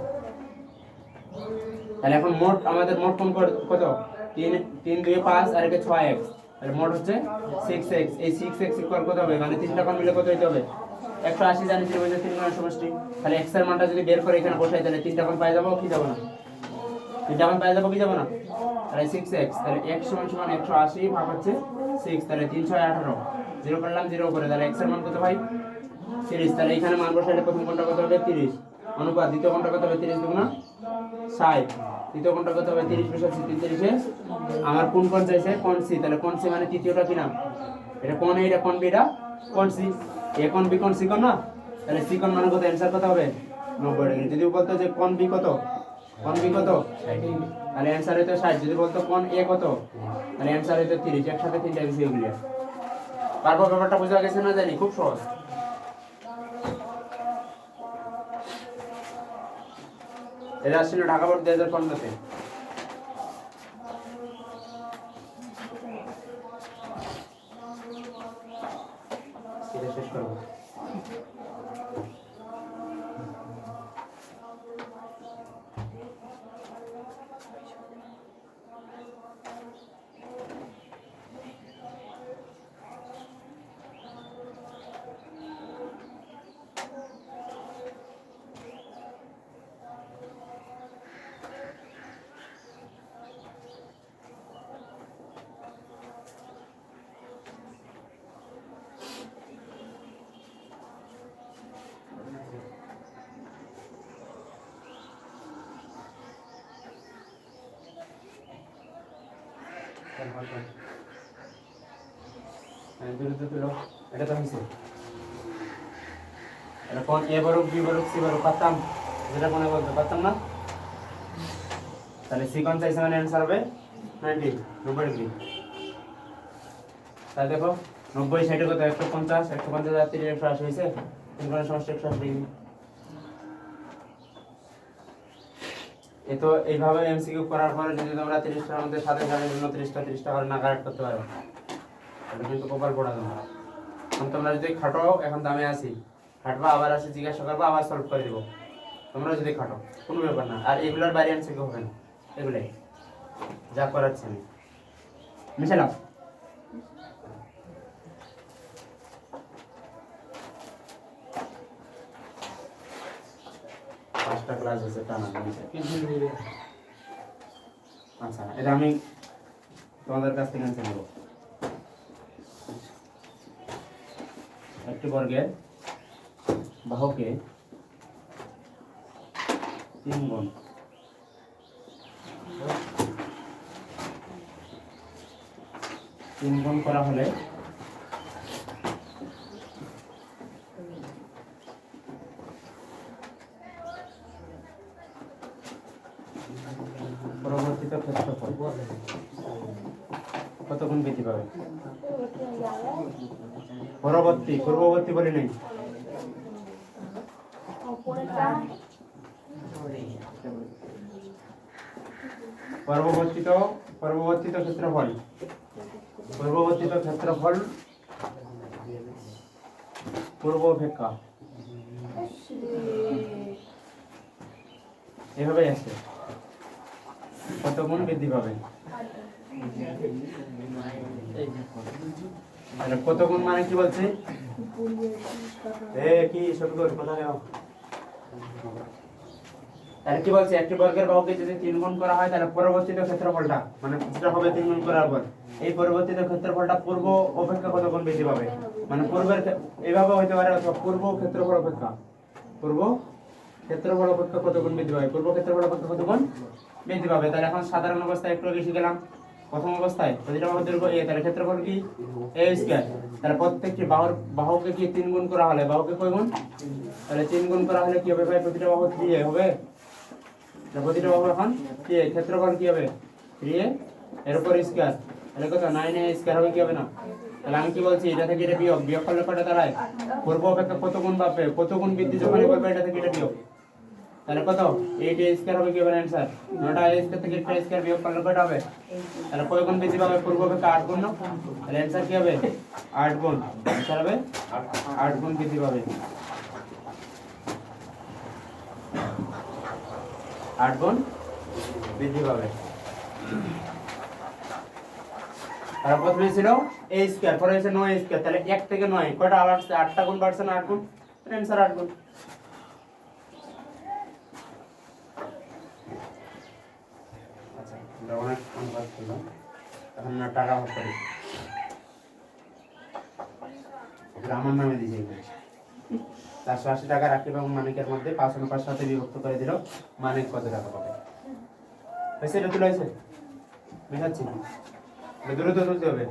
[SPEAKER 1] তাহলে এখন মোট আমাদের মোট কোণ কত? 3 3 2 5 আর একে 6x। তাহলে মোট হচ্ছে 6x। এই 6x ইকুয়াল কত হবে? মানে তিনটা কোণ মিলে কত হইতে হবে? 180 জানি, 3 কোণের সমষ্টি। তাহলে x এর মানটা যদি বের করে এখানে বসাই তাহলে তিনটা কোণ পাই যাবো কি যাব না? তিনটা কোণ পাই যাবো কি যাব না? তাহলে 6x, তাহলে x সমান সমান 180 ভাগ হচ্ছে 6, তাহলে 3 6 18, 0 করলাম 0 করে, তাহলে x এর মান কত ভাই? 30। তাহলে এখানে মান বসাইলে প্রথম কোণটা কত হবে? 30 অনুপাত দ্বিতীয় কোণটা কত হবে? 30 দুগুণা 60, তৃতীয় কোণটা কত হবে? 30 + 30 30 আমার কোন কোণ চাইছে? কোণ সি। তাহলে কোণ সি মানে তৃতীয়টা কি নাম? এটা কোণ এ, এটা কোণ বি, এটা কোণ সি। এ কোণ বি কোণ সি কোণ না? তাহলে সি কোণ মানে কত? অ্যানসার কত হবে? 90 ডিগ্রি। যদি বলতো যে কোণ বি কত? কোণ বি কত? 60 ডিগ্রি, তাহলে অ্যানসার হইতো 60। যদি বলতো কোণ এ কত, তাহলে অ্যানসার হইতো 30। একসাথে তিনটা বিষয় ক্লিয়ার। তারপর ব্যাপারটা বোঝা গেছে না জানি? খুব সহজ। এটা আসলে ঢাকা বোর্ড 2015-তে। এটা শেষ করব। এটা তো হয়েছে। এটা কোণ এ বরক বি বরক সি বরক পারতাম, যেটা কোণে বলতে পারতাম না। তাহলে সি কোণ চাইছে মানে অ্যান্সার হবে 90 ডিগ্রি। তাহলে দেখো 90 60 কত? 150 150 আর 30 180 হয়েছে। তিন কোণের সমষ্টি 180 ডিগ্রি। এ তো এইভাবে এমসিকিউ করার পরে যদি তোমরা 30টার মধ্যে সাথে জানের জন্য 30টা করে না কারেক্ট করতে পারো, তাহলে কিন্তু কপাল পড়া তোমরা। এখন তোমরা যদি খাটো, এখন দামে আসি, খাটবা আবার আসি জিজ্ঞাসা করবো, আবার সলভ করে দেবো। তোমরা যদি খাটো কোনো ব্যাপার না। আর এগুলোর বাইরে এমসিকিউ হবে না, এগুলাই যা করাচ্ছি আমি। মিশালাম পাঁচটা ক্লাস আছে টানা। আচ্ছা, এটা আমি তোমাদের কাছ থেকে আনতে নেব। একটি বর্গের বাহুকে 3 গুণ করা হলে পরবর্তীত ক্ষেত্রফল কত গুণ বৃদ্ধি পাবে? পূর্ববর্তী বলি নেই। পরবর্তীত ক্ষেত্রফল পূর্ব অপেক্ষা এভাবে আছে, কত গুণ বৃদ্ধি পাবে? কত গুণ মানে কি বলছে? কি সবগুলো কথা নেও। তাহলে কি বলছে? একটি বর্গের বাহুকে যদি 3 গুণ করা হয় তাহলে পরবর্তীত ক্ষেত্রফলটা মানে যেটা হবে 3 গুণ করার পর, এই পরবর্তীত ক্ষেত্রফলটা পূর্ব অপেক্ষা কত গুণ বেশি পাবে? মানে পূর্বের এইভাবে হইতে পারে, অথবা পূর্ব ক্ষেত্রফল অপেক্ষা কত গুণ বৃদ্ধি পাবে? পূর্ব ক্ষেত্রফল অপেক্ষা কত গুণ বৃদ্ধি পাবে? তাহলে এখন সাধারণ অবস্থায় একটু বেশি গেলাম, প্রথম অবস্থায় প্রতিটা বাহুর দৈর্ঘ্য a, তাহলে ক্ষেত্রফল কি a স্কয়ার। তাহলে প্রত্যেকটি বাহুকে কি 3 গুণ করা হলে বাহুকে কয় গুণ, তাহলে 3 গুণ করা হলে কি হবে ভাই, প্রতিটা বাহু 3a হবে। তাহলে প্রতিটা বাহু এখন 3a, ক্ষেত্রফল কি হবে 3a এর উপর স্কয়ার, তাহলে কত 9a স্কয়ার হবে কি হবে না। তাহলে আমি কি বলছি, এটা থেকে এটা বিয়োগ করলে কত দাঁড়ায়, পূর্ব অপেক্ষা কত গুণ বাড়বে, কত গুণ বৃদ্ধি যখনই করবে এটা থেকে এটা বিয়োগ, তাহলে কত 8a স্কয়ার হবে কি হবে অ্যানসার। 9টা a স্কয়ার থেকে 8a স্কয়ার বিয়োগ করলে কত হবে, তাহলে কয় গুণ বৃদ্ধি পাবে, পূর্ব অপেক্ষা 8 গুণ না, তাহলে অ্যানসার কি হবে 8 গুণ, অ্যানসার হবে 8 গুণ বৃদ্ধি পাবে, 8 গুণ বৃদ্ধি পাবে। তার প্রথমে ছিল a স্কয়ার, পরে হচ্ছে 9a স্কয়ার, তাহলে 1 থেকে 9 কয়টা আবার 8টা গুণ বাড়ছে না, 8 গুণ, অ্যানসার 8 গুণ। আচ্ছা আমরা অনেক অনুবাদ করলাম, এখন আমরা টাকা ভাগ করি। এটা আমার নামে দিয়েছে, 480 টাকা রাখি এবং মানিকের মধ্যে 5 অনুপাত 7 বিভক্ত করে দিল, মানিক কত টাকা পাবে, হয়েছে? এটা তুলে হয়েছে, মেশাচ্ছি দূরে তো তুলতে হবে।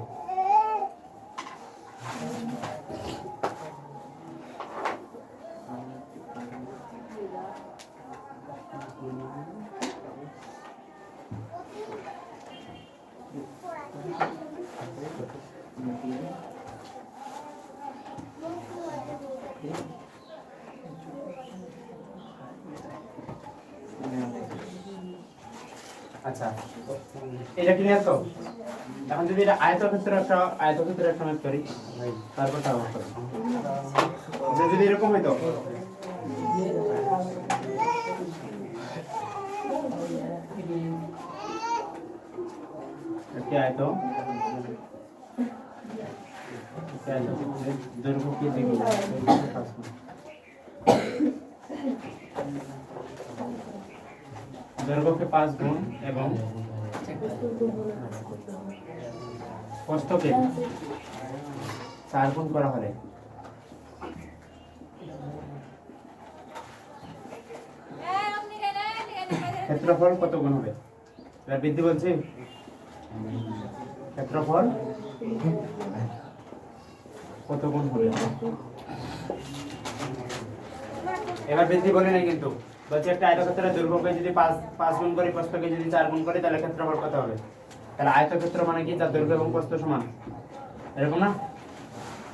[SPEAKER 1] আচ্ছা এটা ক্লিয়ার তো। এখন যদি এটা আয়তক্ষেত্রের একটা ম্যাপ করি, তারপর টাকা ভাগ করি, যদি এরকম হইতো একটা আয়ত, দৈর্ঘ্য কি দ্বিগুণ, দৈর্ঘ্যকে 5 গুণ এবং প্রস্থকে 4 গুণ করা হলে ক্ষেত্রফল কত গুণ হবে, এবার বৃদ্ধি বলছি, ক্ষেত্রফল কত গুণ হবে, এবার বৃদ্ধি বলে নাই কিন্তু, বলছে একটা আয়তক্ষেত্রের দৈর্ঘ্যকে যদি 5 গুণ করি, প্রস্থকে যদি 4 গুণ করি, তাহলে ক্ষেত্রফল কত হবে। তাহলে আয়তক্ষেত্র মানে কি, যার দৈর্ঘ্য এবং প্রস্থ সমান, এরকম না,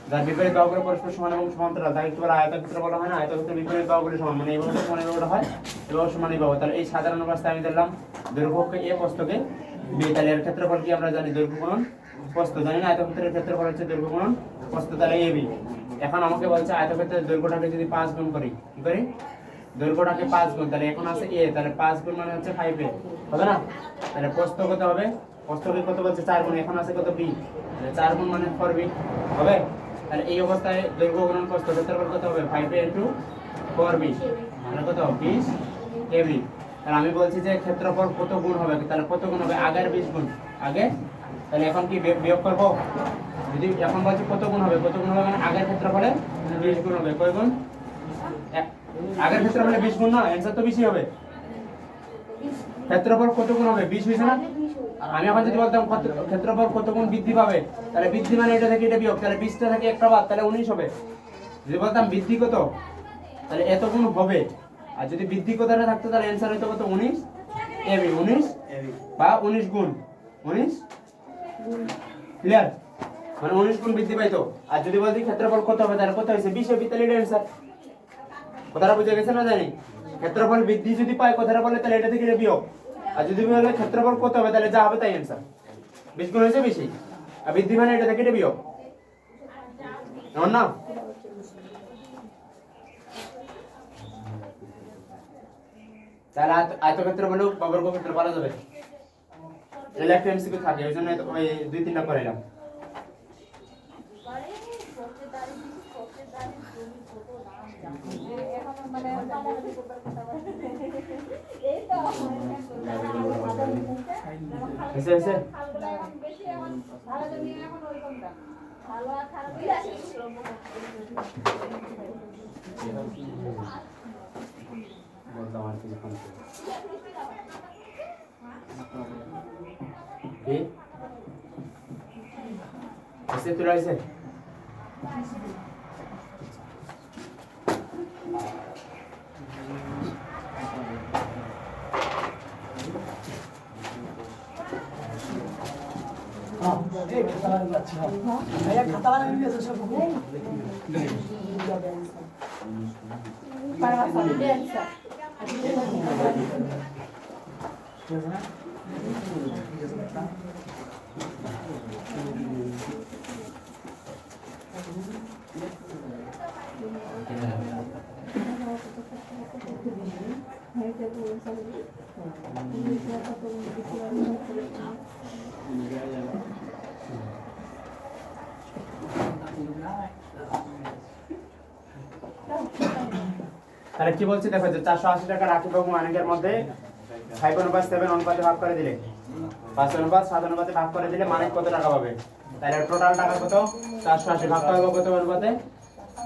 [SPEAKER 1] যার বিপরীত বাহুগুলো পরস্পর সমান এবং সমান্তরাল তাকে কি বলা হয়, আয়তক্ষেত্র বলা হয় না। আয়তক্ষেত্রের বিপরীত বাহুগুলো সমান, মানে এইভাবে সমান এইভাবে হয়, এভাবে সমান এইভাবে। তাহলে এই সাধারণ অবস্থায় আমি দিলাম দৈর্ঘ্যকে a, প্রস্থকে b, তাহলে এর ক্ষেত্রফল কি আমরা জানি, দৈর্ঘ্য গুণন প্রস্থ, জানি না, আয়তক্ষেত্রের ক্ষেত্রফল হচ্ছে দৈর্ঘ্য গুণন প্রস্থ, তাহলে ab। এখন আমাকে বলছে আয়তক্ষেত্রের দৈর্ঘ্যটাকে যদি 5 গুণ করি, কি করি, দৈর্ঘ্যটাকে 5 গুণ, তাহলে এখন আছে a, তাহলে 5 গুণ মানে হচ্ছে 5a হবে না। তাহলে প্রস্থ কত হবে, প্রস্থকে কত বলছে 4 গুণ, এখন আছে কত b, তাহলে 4 গুণ মানে 4b হবে। তাহলে এই অবস্থায় দৈর্ঘ্য গুণন প্রস্থ ক্ষেত্রফল কত হবে, 5a * 4b, মানে কত 20 ab। তাহলে আমি বলছি যে ক্ষেত্রফল কত গুণ হবে, তাহলে কত গুণ হবে, আগের 20 গুণ আগে, তাহলে এখন কি বিয়োগ করব, যদি এখন বলছি কত গুণ হবে, কত গুণ হবে মানে আগের ক্ষেত্রফলে 20 গুণ হবে, কয় গুণ, আগের ক্ষেত্রফলে 20 গুণ না, অ্যানসার তো বেশি হবে। ক্ষেত্রফল কত গুণ হবে, 20 হইছে না। আমি এখন যদি বলতাম ক্ষেত্রফল কত গুণ বৃদ্ধি পাবে, তাহলে বৃদ্ধি মানে এটা থেকে এটা বিয়োগ, তাহলে 20টা থেকে একটা বাদ, তাহলে 19 হবে। যদি বলতাম বৃদ্ধি কত, তাহলে এত গুণ হবে, আর যদি বৃদ্ধি কথাটা থাকতো তাহলে অ্যানসার হতো কত, 19 ab, 19 বা 19 গুণ, 19 ক্লিয়ার, মানে 19 গুণ বৃদ্ধি পাইতো। আর যদি বলতি ক্ষেত্রফল কত হবে, তাহলে কত হইছে 20 হবে, তাহলে এটা অ্যানসার। কথাটা বুঝে গেছে না জানি, ক্ষেত্রফল বৃদ্ধি যদি পায় কথাটা বলে, তাহলে এটা থেকে এটা বিয়োগ, আর যদি বলে ক্ষেত্রফল কত হবে, তাহলে যা হবে তাই অ্যানসার। 20 গুণ হয়েছে বেশি, আর বৃদ্ধি মানে এটা থেকে এটা বিয়োগ, এমন না। তাহলে আয়তক্ষেত্র বলেও বর্গক্ষেত্র বলা যাবে, তাহলে একটা এমসিকিউ থাকে, ওই জন্য ওই 2-3টা করাইলাম। বললাম আর কি আসছে তুলে আসছে
[SPEAKER 2] para passar licença.
[SPEAKER 1] তাহলে কি বলছি দেখো যে 480 টাকা রাকিব এবং মানিকের মধ্যে 5:7 অনুপাতে ভাগ করে দিলে 5:7 অনুপাতে ভাগ করে দিলে মানিক কত টাকা পাবে তাহলে টোটাল টাকা কত 480 ভাগ হবে কত অনুপাতে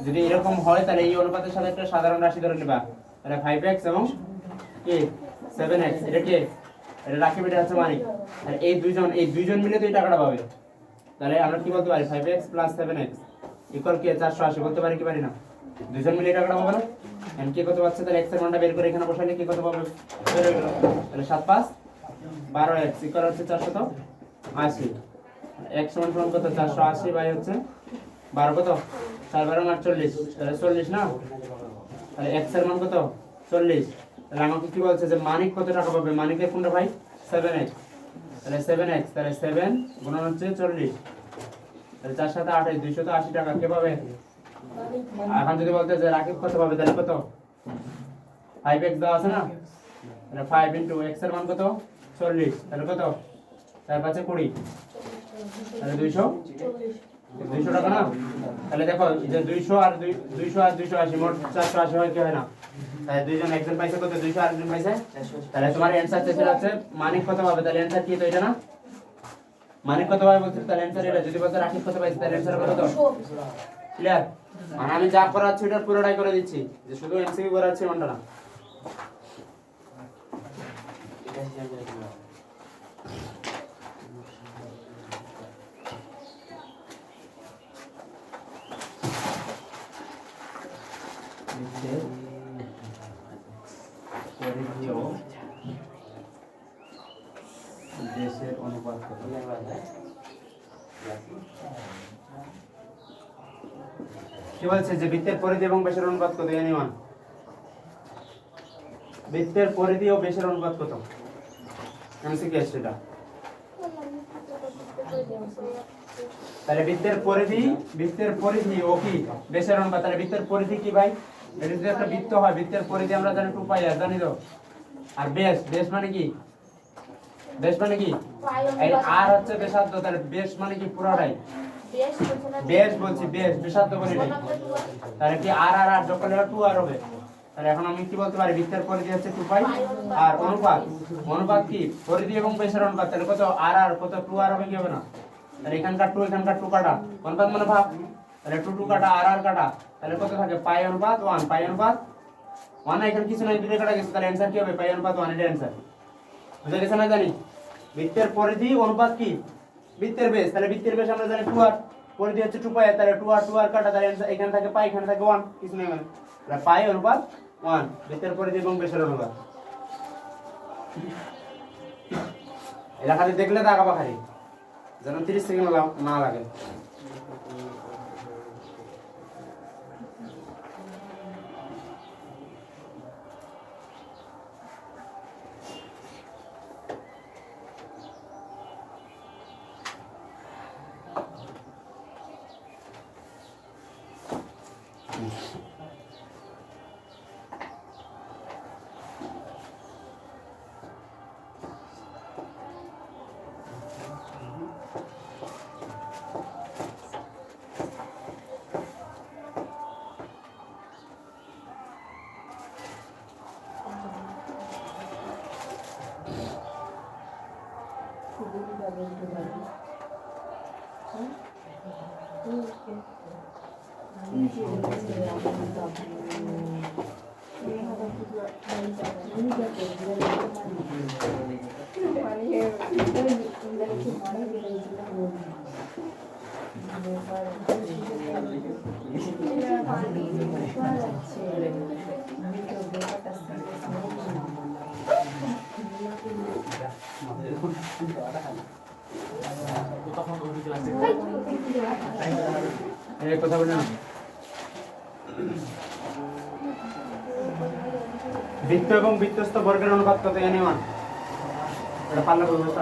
[SPEAKER 1] যদি এরকম হয় তাহলে এই অনুপাতের সাথে একটা সাধারণ রাশি ধরে নেবা তাহলে 5x এবং কি 7x এটা কি এটা রাকিব এটা হচ্ছে মানিক আর এই দুইজন মিলে তো এই টাকাটা পাবে তাহলে আমরা কি বলতে পারি 5x + 7x ইকুয়াল কি 480 বলতে পারি কি পারি না দুইজন মিলে এই টাকাটা পাবে না এন্ড কি কত পাচ্ছে তাহলে x এর মানটা বের করে এখানে বসালে কি কত পাবে বের হয়ে গেল তাহলে 7 5 12x ইকুয়াল হচ্ছে 480 x সমান কত 480 বাই হচ্ছে 12 কত 4 12 48 তাহলে 40 না তাহলে x এর মান কত 40 তাহলে আমাকে কি বলছে যে মানিক কত টাকা পাবে মানিকের কোনটা ভাই 7x তাহলে 7x তাহলে 7 গুণন হচ্ছে 40 তাহলে 4 7 28 280 টাকা কে পাবে এখন যদি বলতে যে রাকিব কত পাবে তাহলে কত 5x দেওয়া আছে না তাহলে 5 * x এর মান কত 40 তাহলে কত 4 5 20 তাহলে 200 টাকা না তাহলে দেখো যে 200 আর 280 মোট 480 হয় কি হয় না তাহলে দুইজন একজন পাইছে কত 200 আর একজন পাইছে তাহলে তোমার অ্যানসার চেষ্টা আছে মানিক কত পাবে তাহলে অ্যানসার কি তো এটা না মানিক কত পাবে বলতে তাহলে অ্যানসার এটা যদি বলতে রাকিব কত পাইছে তাহলে অ্যানসার কত ক্লিয়ার আর আমি যা করাচ্ছি এটা পুরোটাই করে দিচ্ছি যে শুধু এমসিকিউ করাচ্ছি এমনটা না দেশের অনুপাত কত কি বলছে যে বৃত্তের পরিধি এবং ব্যাসের অনুপাত কত এনিওয়ান বৃত্তের পরিধি ও ব্যাসের অনুপাত কত এমসিকিউ সেটা তাহলে বৃত্তের পরিধি ও কি ব্যাসের অনুপাত তাহলে বৃত্তের পরিধি কি ভাই এটা যদি একটা বৃত্ত হয় বৃত্তের পরিধি আমরা জানি 2 পাই আর জানি তো আর ব্যাস মানে কি এই আর হচ্ছে ব্যাসার্ধ তাহলে ব্যাস মানে কি পুরোটাই ব্যাস বলছি ব্যাসার্ধ বলি নাই তাহলে কি আর যোগ করলে 2 আর হবে তাহলে এখন আমি কি বলতে পারি বৃত্তের পরিধি হচ্ছে 2 পাই আর অনুপাত কি পরিধি এবং ব্যাসের অনুপাত তাহলে কত আর কত 2 আর হবে কি হবে না তাহলে এখানকার 2 কাটা অনুপাত মানে ভাগ তাহলে 2 কাটা আর কাটা তাহলে কত থাকে পাই অনুপাত 1 পাই অনুপাত 1 এখানে কিছু নাই দুটো কাটা গেছে তাহলে অ্যানসার কি হবে পাই অনুপাত 1 এটা অ্যানসার বুঝা গেছে না জানি বৃত্তের পরিধি অনুপাত কি বৃত্তের ব্যাস তাহলে বৃত্তের ব্যাস আমরা জানি 2 আর পরিধি হচ্ছে 2 পাই তাহলে 2 আর কাটা তাহলে এখানে থাকে পাই এখানে থাকে 1 কিছু নেই মানে তাহলে পাই অনুপাত 1 বৃত্তের পরিধি এবং ব্যাসের অনুপাত এলাকাতে দেখলে দাগাবা খালি যেন 30 সেকেন্ড না লাগে এই কথা বললেন বৃত্ত এবং বৃত্তস্থ বর্গের অনুপাত কত জানি মান এটা পাল্লা ব্যবস্থা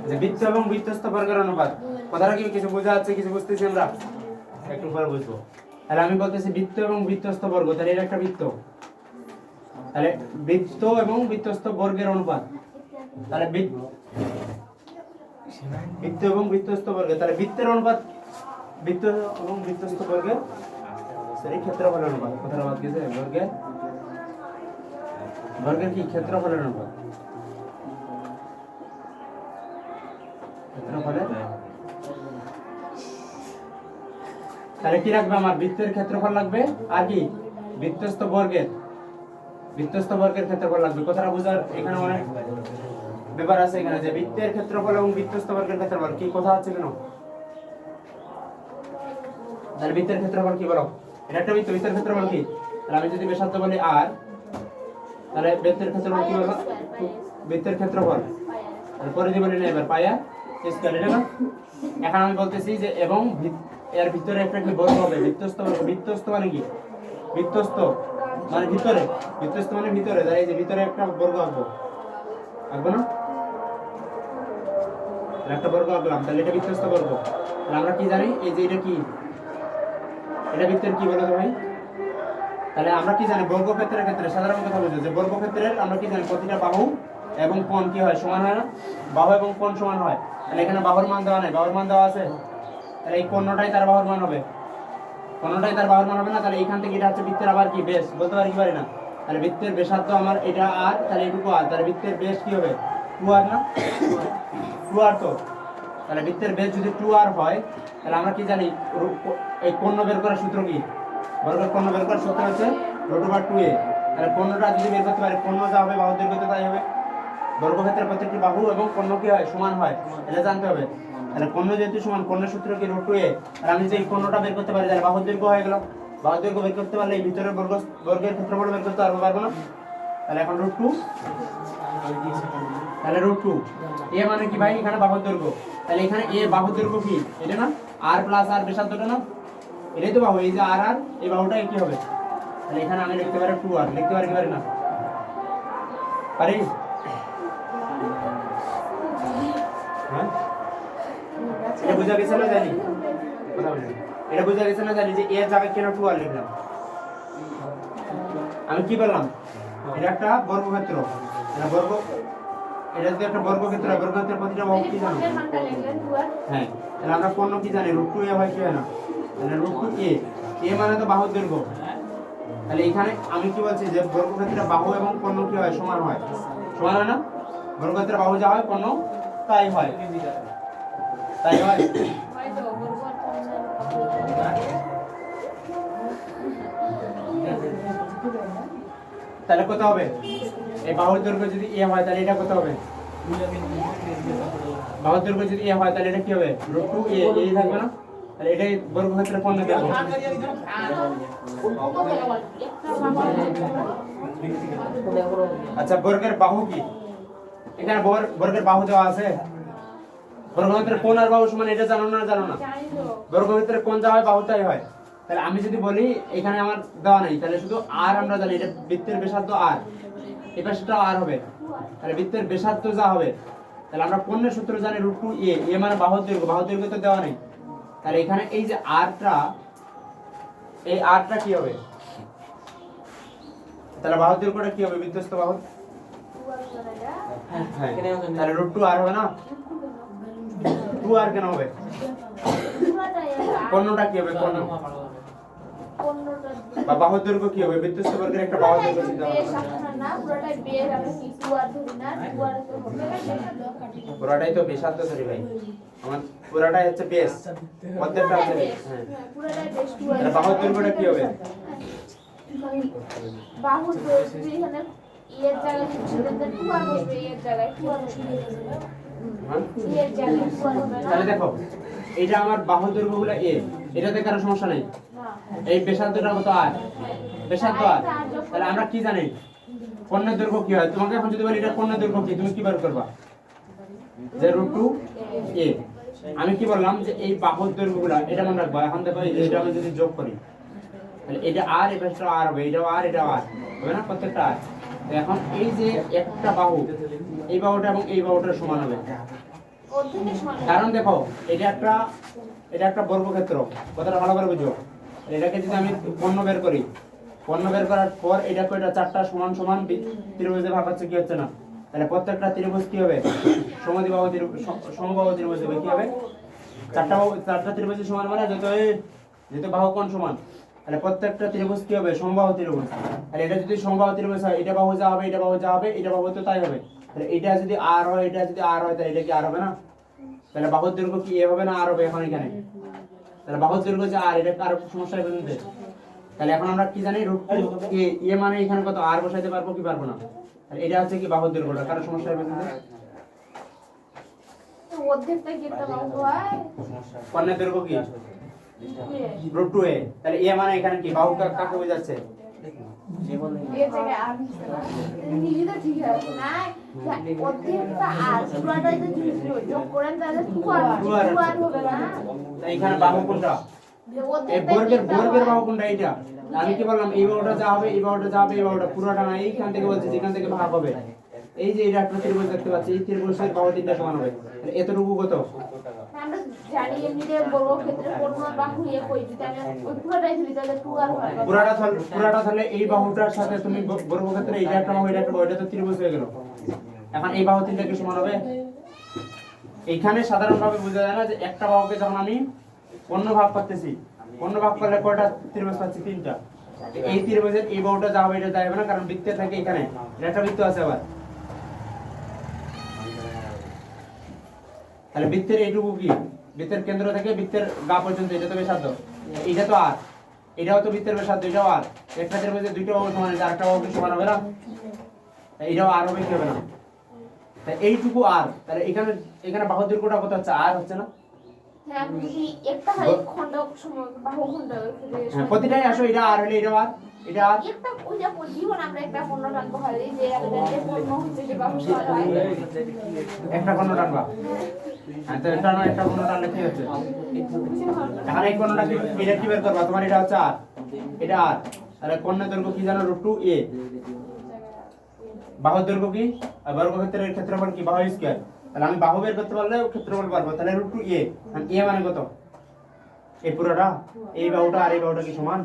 [SPEAKER 1] যে বৃত্ত এবং বৃত্তস্থ বর্গের অনুপাত কথাটা কি কিছু বোঝা যাচ্ছে কিছু বুঝতেছি আমরা একটু পরে বুঝবো তাহলে আমি বলতেছি বৃত্ত এবং বৃত্তস্থ বর্গ তাহলে এটা একটা বৃত্ত তাহলে বৃত্ত এবং বৃত্তস্থ বর্গের অনুপাত তাহলে বৃত্ত এবং বৃত্তস্থ বর্গ তাহলে বৃত্তের অনুপাত বৃত্ত এবং বৃত্তস্থ বর্গের সরি ক্ষেত্রফলের অনুপাত কথাটা বাদ গেছে বর্গের কি ক্ষেত্রফলের অনুপাত ক্ষেত্রফলের তাহলে কি রাখবে আমার বৃত্তের ক্ষেত্রফল লাগবে আর কি বৃত্তস্থ বর্গের ক্ষেত্রফল লাগবে কথাটা বোঝার এখানে অনেক ব্যাপার আছে এখানে যে বৃত্তের ক্ষেত্রফল এবং বৃত্তস্থ বর্গের ক্ষেত্রফল কি কথা আছে কেন তাহলে বৃত্তের ক্ষেত্রফল কি বলো এটা একটা বৃত্ত বৃত্তের ক্ষেত্রফল কি তাহলে আমি যদি ব্যাসার্ধ বলি r তাহলে বৃত্তের ক্ষেত্রফল কি বলবো বৃত্তের ক্ষেত্রফল আর পরিধি বলি না এবার পাই r স্কয়ার এটা না এখন আমি বলতেছি যে এবং এর ভিতরে একটা কি বর্গ হবে বৃত্তস্থ বর্গ বৃত্তস্থ মানে কি বৃত্তস্থ মানে ভিতরে বৃত্তস্থ মানে ভিতরে তাই এই যে ভিতরে একটা বর্গ আঁকবো না একটা বর্গ আঁকলাম তাহলে এটা বৃত্তস্থ বর্গ তাহলে আমরা কি জানি এই যে এটা কি এটা বৃত্তের কি বলো তো ভাই তাহলে আমরা কি জানি বর্গক্ষেত্রের ক্ষেত্রে সাধারণ কথা বুঝো যে বর্গক্ষেত্রের আমরা কি জানি প্রতিটা বাহু এবং কোণ কি হয় সমান হয় না বাহু এবং কোণ সমান হয় তাহলে এখানে বাহুর মান দেওয়া নাই বাহুর মান দেওয়া আছে তাহলে এই কোণটাই তার বাহুর মান হবে কোণটাই তার বাহুর মান হবে না তাহলে এইখান থেকে এটা হচ্ছে বৃত্তের আবার কি বেশ বলতে পারি কি পারি না তাহলে বৃত্তের ব্যাসার্ধ আমার এটা আর তাহলে এটুকু আর তাহলে বৃত্তের বেশ কি হবে 2r না 2r তো তাহলে বৃত্তের বেশ যদি 2r হয় তাহলে আমরা কি জানি এই কোণ বের করার সূত্র কি বর্গের কোণ বের করার সূত্র হচ্ছে √2a তাহলে কোণটা যদি বের করতে পারি কোণ যা হবে বাহুর দৈর্ঘ্য তাই হবে বর্গক্ষেত্রের প্রত্যেকটি বাহু এবং কোণ কি হয় সমান হয় এটা জানতে হবে তাহলে কোণ যেহেতু সমান কোণের সূত্র কি √2a আর আমি যে কোণটা বের করতে পারি তাহলে বাহুর দৈর্ঘ্য হয়ে গেল বাহুর দৈর্ঘ্য বের করতে পারলে এই ভিতরের বর্গের ক্ষেত্রফল বের করতে পারবো না তাহলে এখন √2 তাহলে √2 a মানে কি ভাই এখানে বাহুর দৈর্ঘ্য তাহলে এখানে a বাহুর দৈর্ঘ্য কি এটা না r + r ব্যাসার্ধটা না এটাই তো বাহু এই যে r এই বাহুটা কি হবে তাহলে এখানে আমি লিখতে পারি 2r লিখতে পারি কি পারি না পারি হ্যাঁ এটা বুঝা গেছে না জানি কথা বলেন এটা বুঝা গেছে না জানি যে a এর জায়গায় কেন 2r লিখলাম আমি কি বললাম এটা একটা বর্গক্ষেত্র এটা বর্গ এটা যদি একটা বর্গক্ষেত্র বর্গক্ষেত্রের প্রতিটা বাহু কি জানো হ্যাঁ তাহলে আমরা কোণ কি জানি √2a হয় কি হয় না তাহলে √2a a মানে তো বাহুর দৈর্ঘ্য তাহলে এখানে আমি কি বলছি যে বর্গক্ষেত্রের বাহু এবং কোণ কি হয় সমান হয় না বর্গক্ষেত্রের বাহু যা হয় কোণ তাই হয় তাহলে কত হবে এই বাহুর দৈর্ঘ্য যদি a হয় তাহলে এটা কত হবে বাহুর দৈর্ঘ্য যদি a হয় তাহলে এটা কি হবে √2a এই থাকবে না তাহলে এটাই বর্গক্ষেত্রের কোণ দেব আচ্ছা বর্গের বাহু কি এখানে বর্গের বাহু দেওয়া আছে বর্গক্ষেত্রের কোণ আর বাহু সমান এটা জানো না বর্গক্ষেত্রের কোণ যা হয় বাহু তাই হয় তাহলে আমি যদি বলি এখানে আমার দেওয়া নাই তাহলে শুধু r আমরা জানি এটা বৃত্তের ব্যাসার্ধ r এই পাশটাও r হবে তাহলে বৃত্তের ব্যাসার্ধ যা হবে তাহলে আমরা কোণের সূত্র জানি √2a a মানে বাহুর দৈর্ঘ্য তো দেওয়া নেই তাহলে এখানে এই যে r টা কি হবে তাহলে বাহুর দৈর্ঘ্যটা কি হবে বৃত্তস্থ বাহুর হ্যাঁ তাহলে √2r হবে না 2r কেন হবে কোণটা কি হবে কোণ বা বাহুর দৈর্ঘ্য কি হবে বৃত্তস্থ বর্গের একটা বাহুর দৈর্ঘ্য চিন্তা
[SPEAKER 2] না পুরোটাই বের আমি কি 2r ধরি না 2r তো হবে
[SPEAKER 1] পুরোটাই তো ব্যাসার্ধ ধরি ভাই আমার পুরোটাই হচ্ছে বেস মধ্যেরটা হচ্ছে হ্যাঁ
[SPEAKER 2] পুরোটাই বেস 2r
[SPEAKER 1] তাহলে বাহুর দৈর্ঘ্যটা কি হবে
[SPEAKER 2] বাহুর দৈর্ঘ্য এখানে এর জায়গায় ছেলেদের টু আর বসবে, এর জায়গায় টু আর বসবে,
[SPEAKER 1] হ্যাঁ?
[SPEAKER 2] এর জায়গায় টু আর হবে না।
[SPEAKER 1] তাহলে দেখো এটা আমার বাহুর দৈর্ঘ্যগুলো এ, এটাতে কারো সমস্যা নেই।
[SPEAKER 2] না।
[SPEAKER 1] এই ব্যাসার্ধটা কত আর, ব্যাসার্ধ আর। তাহলে আমরা কি জানি কোণের দৈর্ঘ্য কি হয়? তোমাকে এখন যদি বলি এটা কোণের দৈর্ঘ্য কি, তুমি কি বের করবা? যে √2a। আমি কি বললাম যে এই বাহুর দৈর্ঘ্যগুলো এটা মনে রাখবা। এখন দেখো এই যে এটা আমি যদি যোগ করি তাহলে এটা আর এই পাশটা আর হবে, এটাও আর এটাও আর হবে না, প্রত্যেকটা আর। তো এখন এই যে একটা বাহু, এই বাহুটা এবং এই বাহুটার সমান হবে।
[SPEAKER 2] অর্ধেকের সমান।
[SPEAKER 1] কারণ দেখো এটা একটা বর্গক্ষেত্র, কথাটা ভালো করে বুঝো। এটাকে যদি আমি পণ্য বের করি, পণ্য বের করার পর এটাকে এটা চারটা সমান সমান ত্রিভুজে ভাগ হচ্ছে, কি হচ্ছে না? তাহলে প্রত্যেকটা ত্রিভুজ কি হবে? সমদ্বিবাহু ত্রিভুজ, সমবাহু ত্রিভুজ হবে। কি হবে? চারটা ত্রিভুজ সমান মানে যেহেতু বাহু কোণ সমান, তাহলে প্রত্যেকটা ত্রিভুজ কি হবে? সমবাহু ত্রিভুজ। তাহলে এটা যদি সমবাহু ত্রিভুজ হয়, এটা বাহু যা হবে, এটা বাহু যা হবে, এটা বাহু তো তাই হবে। তাহলে এটা যদি আর হয়, এটা যদি আর হয়, তাহলে এটা কি আর হবে না? তাহলে বাহুর দৈর্ঘ্য কি এ হবে না আর হবে এখন এখানে? তাহলে বাহুর দৈর্ঘ্য যে আর, এটা কার সমস্যা হবে? তাহলে এখন আমরা কি জানি √2a, এ মানে এখানে কত আর বসাইতে পারবো কি পারবো না? তাহলে এটা হচ্ছে কি বাহুর দৈর্ঘ্যটা, কার সমস্যা হবে?
[SPEAKER 2] তো অর্ধেকটা কি একটা বাহু হয়?
[SPEAKER 1] কোণের দৈর্ঘ্য কি √2a। তাহলে এ মানে এখানে কি বাহু কাকে বোঝাচ্ছে?
[SPEAKER 2] এর জায়গায় আর দিছে না। নিজে তো ঠিক আছে না। অর্ধেকটা আর পুরাটাই তো যোগ করেন তাহলে টু আর হবে না।
[SPEAKER 1] তাই এখানে বাহু কোনটা? এই বর্গের বাহু কোনটা? এটা আমি কি বললাম, এই বাহুটা যা হবে, এই বাহুটা যা হবে, এই বাহুটা পুরোটা না, এইখান থেকে বলছি যেখান থেকে ভাগ হবে। এই যে এটা একটা ত্রিভুজ দেখতে পাচ্ছি, এই ত্রিভুজের বাহু তিনটা সমান হবে। তাহলে এতটুকু কত?
[SPEAKER 2] আমরা জানি এমনিতে বর্গক্ষেত্রে কোণ আর বাহু এ কই যদি আমি ওই পুরাটাই ধরি তাহলে টু আর হয়।
[SPEAKER 1] পুরাটা তাহলে এই বাহুটার সাথে তুমি বর্গক্ষেত্রে এইটা একটা বাহু, এটা একটা বাহু, এটা তো ত্রিভুজ হয়ে গেল। এখন এই বাহু তিনটা কি সমান হবে? এইখানে সাধারণভাবে বোঝা যায় না যে একটা বাহুকে যখন আমি অন্য ভাগ করতেছি, অন্য ভাগ করলে কয়টা ত্রিভুজ পাচ্ছি? তিনটা। এই ত্রিভুজের এই বাহুটা যা হবে, এটা যা হবে না, কারণ বৃত্তে থাকে এখানে এটা একটা বৃত্ত আছে আবার। তাহলে বৃত্তের এইটুকু কি? বৃত্তের কেন্দ্র থেকে বৃত্তের গা পর্যন্ত এটা তো ব্যাসার্ধ, এটা তো আর, এটাও তো বৃত্তের ব্যাসার্ধ, এটাও আর। একটা ত্রিভুজের দুইটা বাহু সমান, আরেকটা বাহু কি সমান হবে না? এটাও আর হবে কি হবে না? তাই এইটুকু আর। তাহলে এখানে বাহুর দৈর্ঘ্যটা কত হচ্ছে? আর হচ্ছে না?
[SPEAKER 2] হ্যাঁ যদি একটা হয় খণ্ড সময় বাহু খণ্ড
[SPEAKER 1] হ্যাঁ, প্রতিটাই আসো, এটা আর হলে এটা আর, এটা আর।
[SPEAKER 2] একটা ওইটা জীবন আমরা একটা খণ্ড টানবো হয় যে আমাদের পূর্ণ হচ্ছে যে বাহু সমান হয়।
[SPEAKER 1] একটা কোণ টানবা। হ্যাঁ, তো এটা না, একটা কোণ টানলে কি হচ্ছে? এখন এই কোণটা কি, এটা কি বের করবা? তোমার এটা হচ্ছে আর, এটা আর। তাহলে কোণের দৈর্ঘ্য কি জানো? √2a। বাহুর দৈর্ঘ্য কি? আর বর্গক্ষেত্রের ক্ষেত্রফল কি? বাহু স্কয়ার। তাহলে আমি বাহু বের করতে পারলে ক্ষেত্রফল পারবো। তাহলে √2a, আর a মানে কত? এই পুরোটা, এই বাহুটা আর এই বাহুটা কি সমান?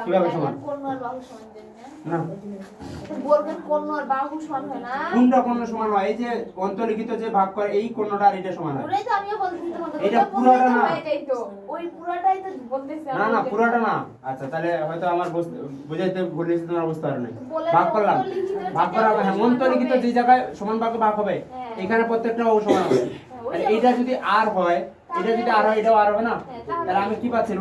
[SPEAKER 1] কিভাবে সমান?
[SPEAKER 2] কোণ আর বাহু সমান দেন
[SPEAKER 1] না,
[SPEAKER 2] বলবেন কোণ আর বাহু সমান হয় না।
[SPEAKER 1] কোনটা কোণ সমান হয়? এই যে অন্তর্লিখিত যে ভাগ করে এই কোণটা আর এটা সমান হয়।
[SPEAKER 2] ওটাই তো আমিও বলতেছি তোমাদের।
[SPEAKER 1] এটা পুরোটা না।
[SPEAKER 2] এটাই তো ওই পুরাটাই তো বলতেছি
[SPEAKER 1] না না, পুরোটা না। আচ্ছা, তাহলে হয়তো আমার বুঝাইতে ভুল হয়েছে, তোমরা বুঝতে পারো না। ভাগ করলাম, ভাগ করা হবে। হ্যাঁ, অন্তর্লিখিত যে জায়গায় সমান ভাগে ভাগ হবে, এখানে প্রত্যেকটা বাহু সমান হবে। তাহলে এইটা যদি আর হয়, এটা যদি আর হয়, এটাও আর হবে না? তাহলে আমি কি পাচ্ছি?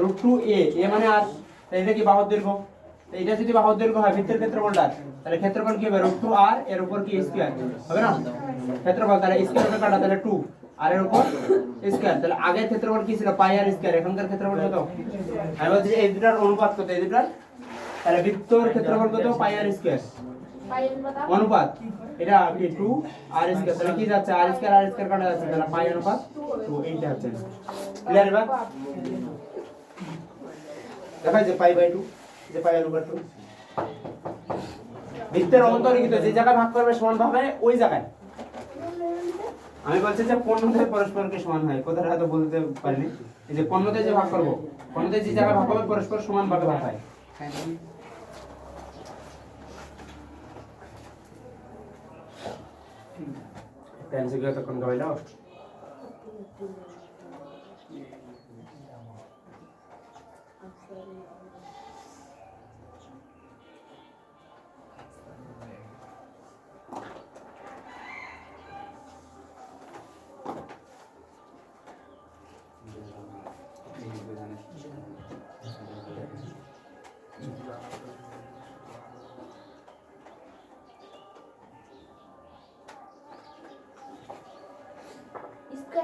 [SPEAKER 1] √2a, এ মানে আর। তাহলে এটা কি বাহুর দৈর্ঘ্য? তো এটা যদি বাহুর দৈর্ঘ্য হয় বৃত্তের ক্ষেত্রফলটা, তাহলে ক্ষেত্রফল কি হবে? √2r, এর উপর কি স্কয়ার হবে না? ক্ষেত্রফল তাহলে স্কয়ার হবে কাটা, তাহলে 2 আর এর উপর স্কয়ার। তাহলে আগের ক্ষেত্রফল কি ছিল? পাই আর স্কয়ার। এখনকার ক্ষেত্রফল কত? আমি বলছি এই দুটার অনুপাত কত? এই দুটার, তাহলে বৃত্তর ক্ষেত্রফল কত? পাই আর স্কয়ার অনুপাত। এটা কি 2 আর স্কয়ার। তাহলে কি যাচ্ছে? আর স্কয়ার কাটা যাচ্ছে, তাহলে পাই অনুপাত 2, এইটা হচ্ছে। ক্লিয়ার এবার? দেখা যায় পাই বাই 2, যে পাই অনুপাত 2। বৃত্তের অন্তর্লিখিত যে জায়গায় ভাগ করবে সমান ভাবে ওই জায়গায়। আমি বলছি যে কোণতে পরস্পরকে সমান হয়, কথাটা হয়তো বলতে পারিনি। এই যে কোণতে যে ভাগ করব, কোণতে যে জায়গায় ভাগ হবে পরস্পর সমান ভাগে ভাগ হয়। টেনসি গিয়ে তখন গাইলো।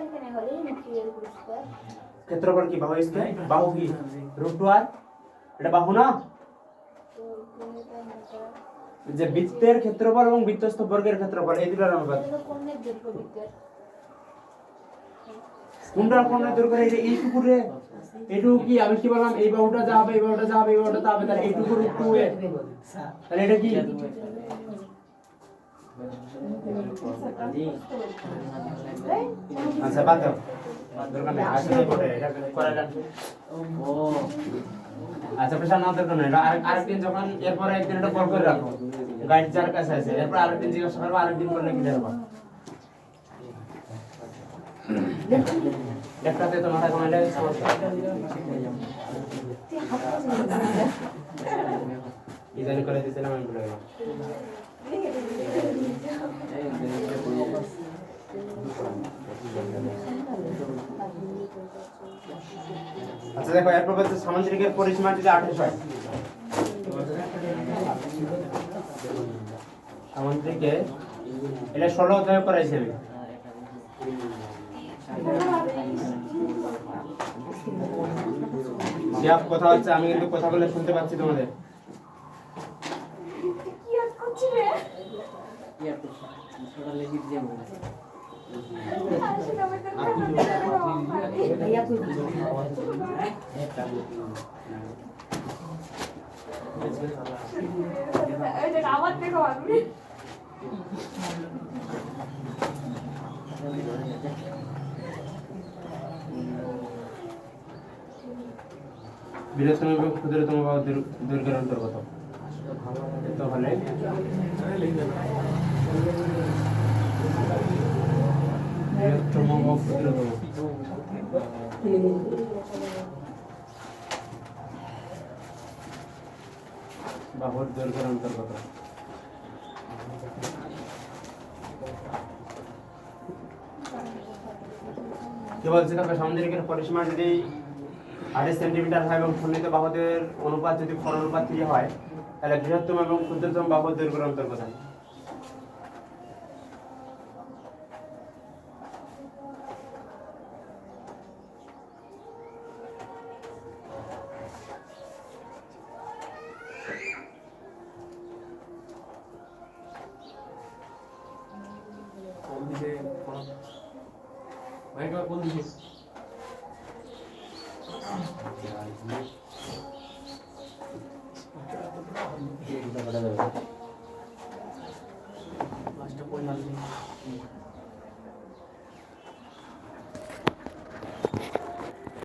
[SPEAKER 2] এখানে হলে নিচের পুরস্কার
[SPEAKER 1] ক্ষেত্রফল কি বাহু স্কয়ার বাহু কি √2r এটা বাহু না
[SPEAKER 2] তো কোনটা নিতে
[SPEAKER 1] যে বৃত্তের ক্ষেত্রফল এবং বৃত্তস্থ বর্গের ক্ষেত্রফল এই দুটোর অনুপাত
[SPEAKER 2] এটা কোণের দৈর্ঘ্যের
[SPEAKER 1] কোনটা কোণের দৈর্ঘ্য এটা এইটুকু রে এইটুকু কি আমি কি বললাম এই বাহুটা যা হবে এই বাহুটা যা হবে এই বাহুটা তা হবে তাহলে এইটুকু √2 এ তাহলে এটা কি আচ্ছা বাদ দাও দরকার নেই আসলে পড়ে এটা করা যাক
[SPEAKER 3] ও
[SPEAKER 1] আচ্ছা পেশা না দরকার নেই আরেকদিন যখন এরপরে একদিন এটা কল করে রাখো গাইড যার কাছে আছে এরপর আরেকদিন জিজ্ঞাসা করবো আরেকদিন করলে কি জানবো একটাতে তোমার কমাইলে সমস্যা ইজানি করে দিছিলাম আমি ভুলে গেলাম আচ্ছা দেখো এরপর হচ্ছে সামান্তরিকের পরিসীমা যদি 28 হয় সামান্তরিকে এটা 16 অধ্যায়ে পড়াইছি আমি শিয়াব কথা হচ্ছে আমি কিন্তু কথাগুলো শুনতে পাচ্ছি তোমাদের
[SPEAKER 2] কি আর করছিস রে
[SPEAKER 3] ইয়ার তো ছোট লেগে দিয়ে বলে
[SPEAKER 2] সেটা আমাদের ভাইয়া তুই এই যে আবার দেখো আমি
[SPEAKER 1] বৃহত্তম এবং ক্ষুদ্রতম বাহু দৈর্ঘ্যের অন্তর্গত তো হলে বৃহত্তম ও ক্ষুদ্রতম বাহুর দৈর্ঘ্যের অন্তর্গত কি বলছে তবে সামুদ্রিকের পরিসীমা যদি 28 সেন্টিমিটার হয় এবং সন্নিহিত বাহুদের অনুপাত যদি কোণ অনুপাত 3 হয় তাহলে বৃহত্তম এবং ক্ষুদ্রতম বাহুর দৈর্ঘ্যের অন্তর্গত হয়
[SPEAKER 3] কোন দিকে কোন ভাইটা কোন দিকে
[SPEAKER 1] এটা